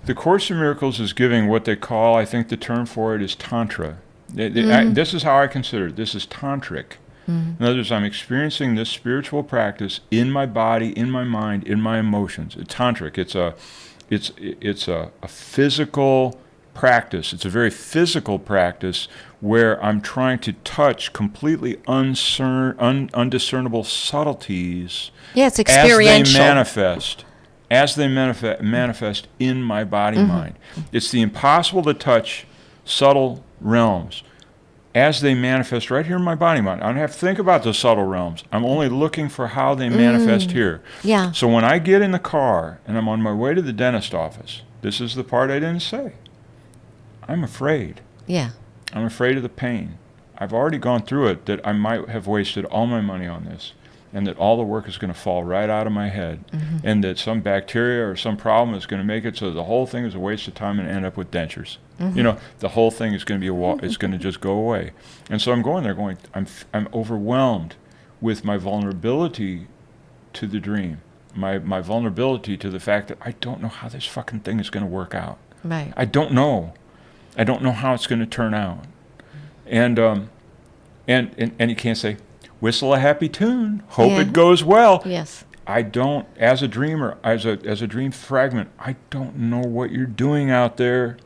the Course in Miracles is giving what they call, I think the term for it is Tantra. This is how I consider it. This is tantric. In other words, I'm experiencing this spiritual practice in my body, in my mind, in my emotions. It's tantric. It's a physical practice. It's a very physical practice where I'm trying to touch completely undiscernible subtleties. Yeah, it's experiential. As they manifest in my body mind. It's the impossible to touch subtle realms as they manifest right here in my body mind. I don't have to think about the subtle realms. I'm only looking for how they manifest here. Yeah. So when I get in the car and I'm on my way to the dentist office, this is the part I didn't say. I'm afraid. Yeah. I'm afraid of the pain. I've already gone through it, that I might have wasted all my money on this, and that all the work is going to fall right out of my head, and that some bacteria or some problem is going to make it so the whole thing is a waste of time and end up with dentures. You know, the whole thing is going to be it's going to just go away. And so I'm going there I'm overwhelmed with my vulnerability to the dream, my vulnerability to the fact that I don't know how this fucking thing is going to work out. Right. I don't know how it's going to turn out. And you can't say, whistle a happy tune, hope it goes well. Yes. I don't, as a dreamer, as a dream fragment, I don't know what you're doing out there,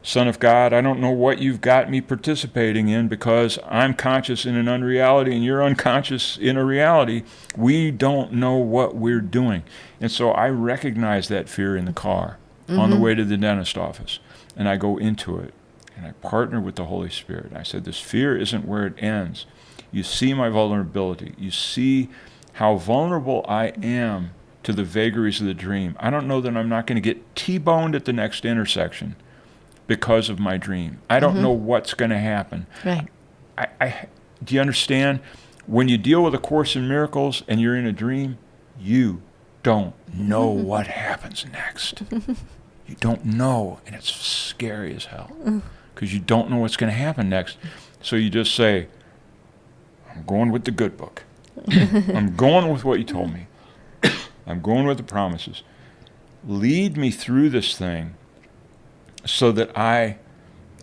Son of God. I don't know what you've got me participating in, because I'm conscious in an unreality and you're unconscious in a reality. We don't know what we're doing. And so I recognize that fear in the car on the way to the dentist office, and I go into it and I partner with the Holy Spirit. I said, this fear isn't where it ends. You see my vulnerability. You see how vulnerable I am to the vagaries of the dream. I don't know that I'm not going to get T-boned at the next intersection because of my dream. I don't know what's going to happen. Right. Do you understand? When you deal with A Course in Miracles and you're in a dream, you don't know what happens next. You don't know, and it's scary as hell, because you don't know what's going to happen next. So you just say, I'm going with the good book. I'm going with what you told me. I'm going with the promises. Lead me through this thing so that I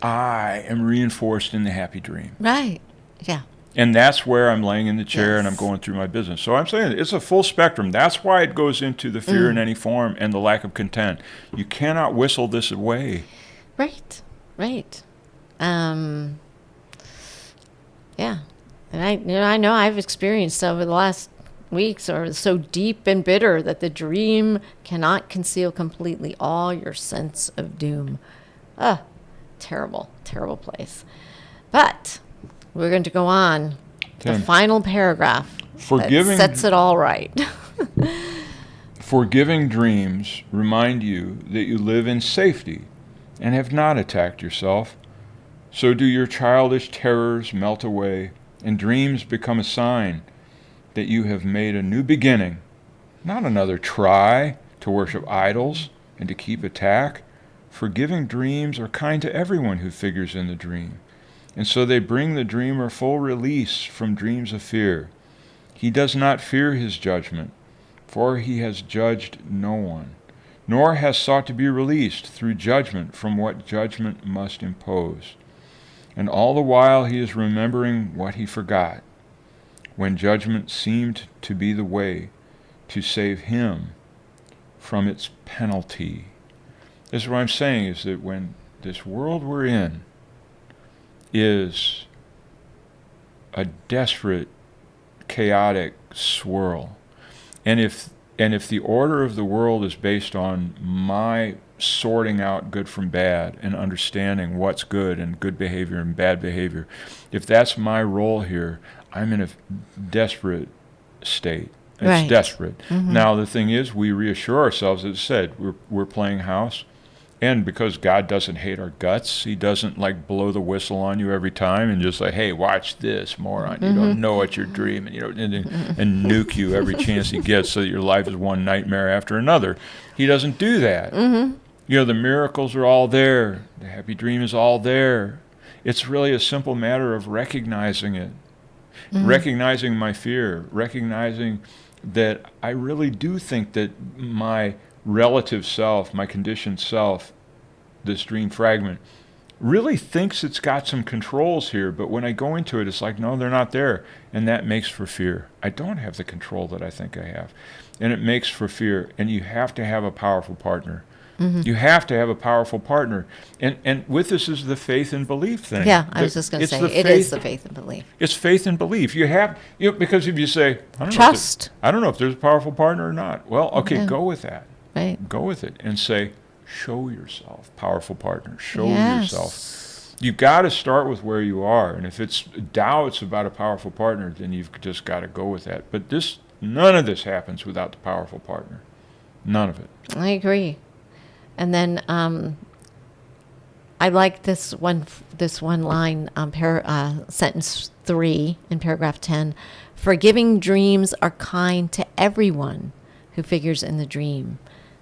am reinforced in the happy dream. Right. Yeah. And that's where I'm laying in the chair and I'm going through my business. So I'm saying it's a full spectrum. That's why it goes into the fear in any form and the lack of content. You cannot whistle this away. Right. Right. Yeah. And I know I've experienced over the last weeks are so deep and bitter that the dream cannot conceal completely all your sense of doom. Terrible, terrible place. But we're going to go on. The final paragraph that sets it all right. Forgiving dreams remind you that you live in safety and have not attacked yourself. So do your childish terrors melt away, and dreams become a sign that you have made a new beginning, not another try to worship idols and to keep attack. Forgiving dreams are kind to everyone who figures in the dream, and so they bring the dreamer full release from dreams of fear. He does not fear his judgment, for he has judged no one, nor has sought to be released through judgment from what judgment must impose. And all the while he is remembering what he forgot, when judgment seemed to be the way to save him from its penalty. This is what I'm saying, is that when this world we're in is a desperate, chaotic swirl, and if And if the order of the world is based on my sorting out good from bad and understanding what's good and good behavior and bad behavior, if that's my role here, I'm in a desperate state. It's Right. desperate. Mm-hmm. Now, the thing is, we reassure ourselves, as I said, we're playing house. And because God doesn't hate our guts, he doesn't like blow the whistle on you every time and just like, hey, watch this, moron. You don't know what you're dreaming, and nuke you every chance he gets so that your life is one nightmare after another. He doesn't do that. The miracles are all there. The happy dream is all there. It's really a simple matter of recognizing it, recognizing my fear, recognizing that I really do think that my relative self, my conditioned self, this dream fragment, really thinks it's got some controls here, but when I go into it, it's like, no, they're not there, and that makes for fear. I don't have the control that I think I have, and it makes for fear, and you have to have a powerful partner. You have to have a powerful partner, and with this is the faith and belief thing. Yeah, I was just going to say, it is the faith and belief. It's faith and belief. You have, because if you say, Trust. I don't know if there's a powerful partner or not. Well, okay, Yeah. go with that. Right. Go with it and say, show yourself, powerful partner. Show Yes. yourself. You've got to start with where you are. And if it's doubts about a powerful partner, then you've just got to go with that. But none of this happens without the powerful partner. None of it. I agree. And then I like this one line, sentence 3 in paragraph 10. Forgiving dreams are kind to everyone who figures in the dream.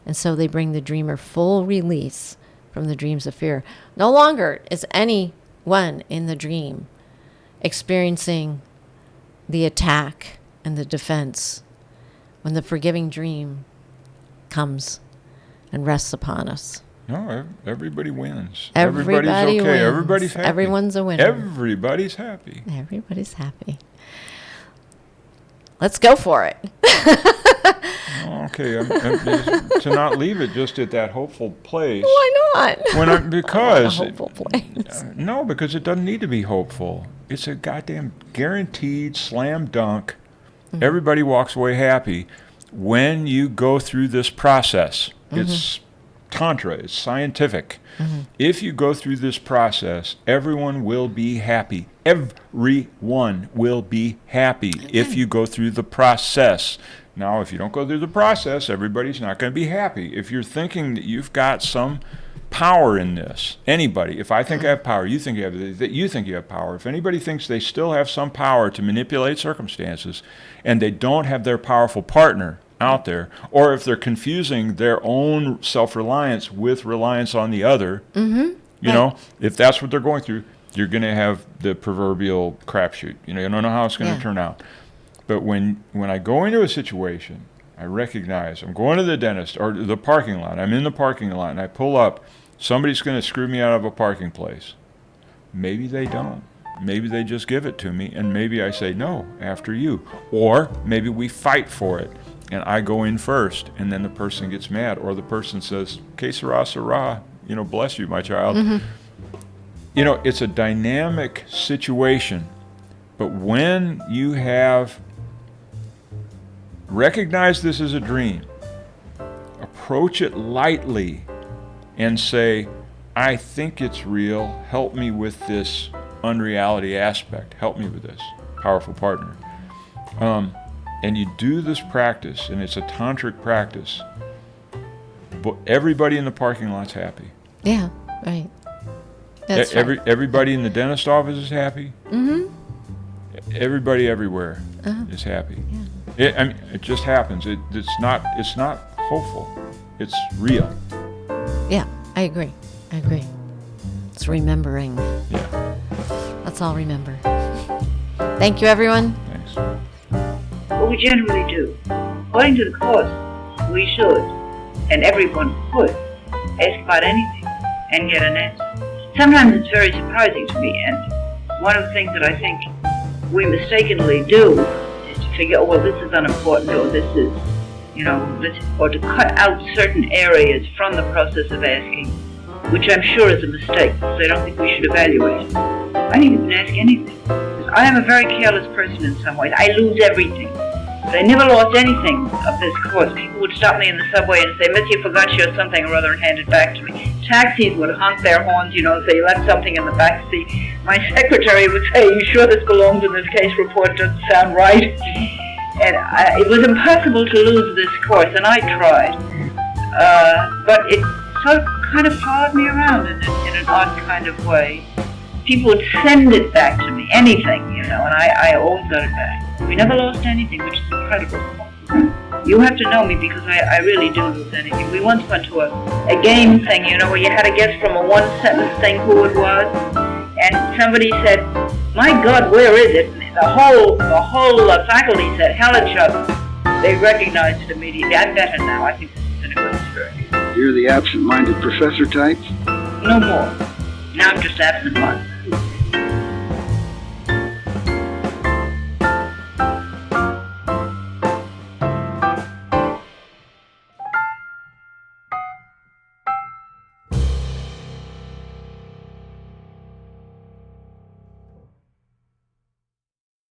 And so they bring the dreamer full release from the dreams of fear. No longer is anyone in the dream experiencing the attack and the defense when the forgiving dream comes and rests upon us. No, everybody wins. Everybody Everybody's okay. wins. Everybody's happy. Everyone's a winner. Everybody's happy. Everybody's happy. Let's go for it. Okay, to not leave it just at that hopeful place. Why not? Because A hopeful place. No, because it doesn't need to be hopeful. It's a goddamn guaranteed slam dunk. Everybody walks away happy when you go through this process. It's tantra. It's scientific. If you go through this process, everyone will be happy. Everyone will be happy if you go through the process. Now, if you don't go through the process, everybody's not going to be happy. If you're thinking that you've got some power in this, anybody, if I think I have power, you think you have power. If anybody thinks they still have some power to manipulate circumstances and they don't have their powerful partner out there, or if they're confusing their own self-reliance with reliance on the other, if that's what they're going through, you're going to have the proverbial crapshoot. You don't know how it's going to turn out. But when I go into a situation, I recognize I'm going to the dentist or the parking lot. I'm in the parking lot and I pull up. Somebody's going to screw me out of a parking place. Maybe they don't. Maybe they just give it to me, and maybe I say, no, after you. Or maybe we fight for it, and I go in first, and then the person gets mad, or the person says, que sera, sera, bless you, my child. It's a dynamic situation, but when you have recognized this as a dream, approach it lightly and say, I think it's real, help me with this unreality aspect, help me with this, powerful partner. And you do this practice, and it's a tantric practice, but everybody in the parking lot's happy. Yeah, right. That's right. Everybody in the dentist office is happy. Everybody everywhere is happy. Yeah. It just happens. It's not hopeful. It's real. Yeah, I agree. It's remembering. Yeah. Let's all remember. Thank you, everyone. Thanks. What we generally do, according to the course, we should, and everyone could, ask about anything and get an answer. Sometimes it's very surprising to me, and one of the things that I think we mistakenly do is to figure, oh, well, this is unimportant, or this is, or to cut out certain areas from the process of asking, which I'm sure is a mistake, because I don't think we should evaluate it. I think you can ask anything. Because I am a very careless person in some ways. I lose everything. But I never lost anything of this course. People would stop me in the subway and say, "Miss, you forgot your something or other," and hand it back to me. Taxis would honk their horns, say you left something in the back seat. My secretary would say, "You sure this belongs in this case report? Doesn't sound right." And it was impossible to lose this course, and I tried. But it sort of kind of followed me around in an odd kind of way. People would send it back to me, anything, and I always got it back. We never lost anything, which is incredible. You have to know me because I really do lose anything. We once went to a game thing, where you had to guess from a one-sentence thing who it was, and somebody said, "My God, where is it?" And the whole faculty said, "Hellichuk." They recognized it immediately. I'm better now. I think this has been a good experience. You're the absent-minded professor type? No more. Now I'm just absent-minded.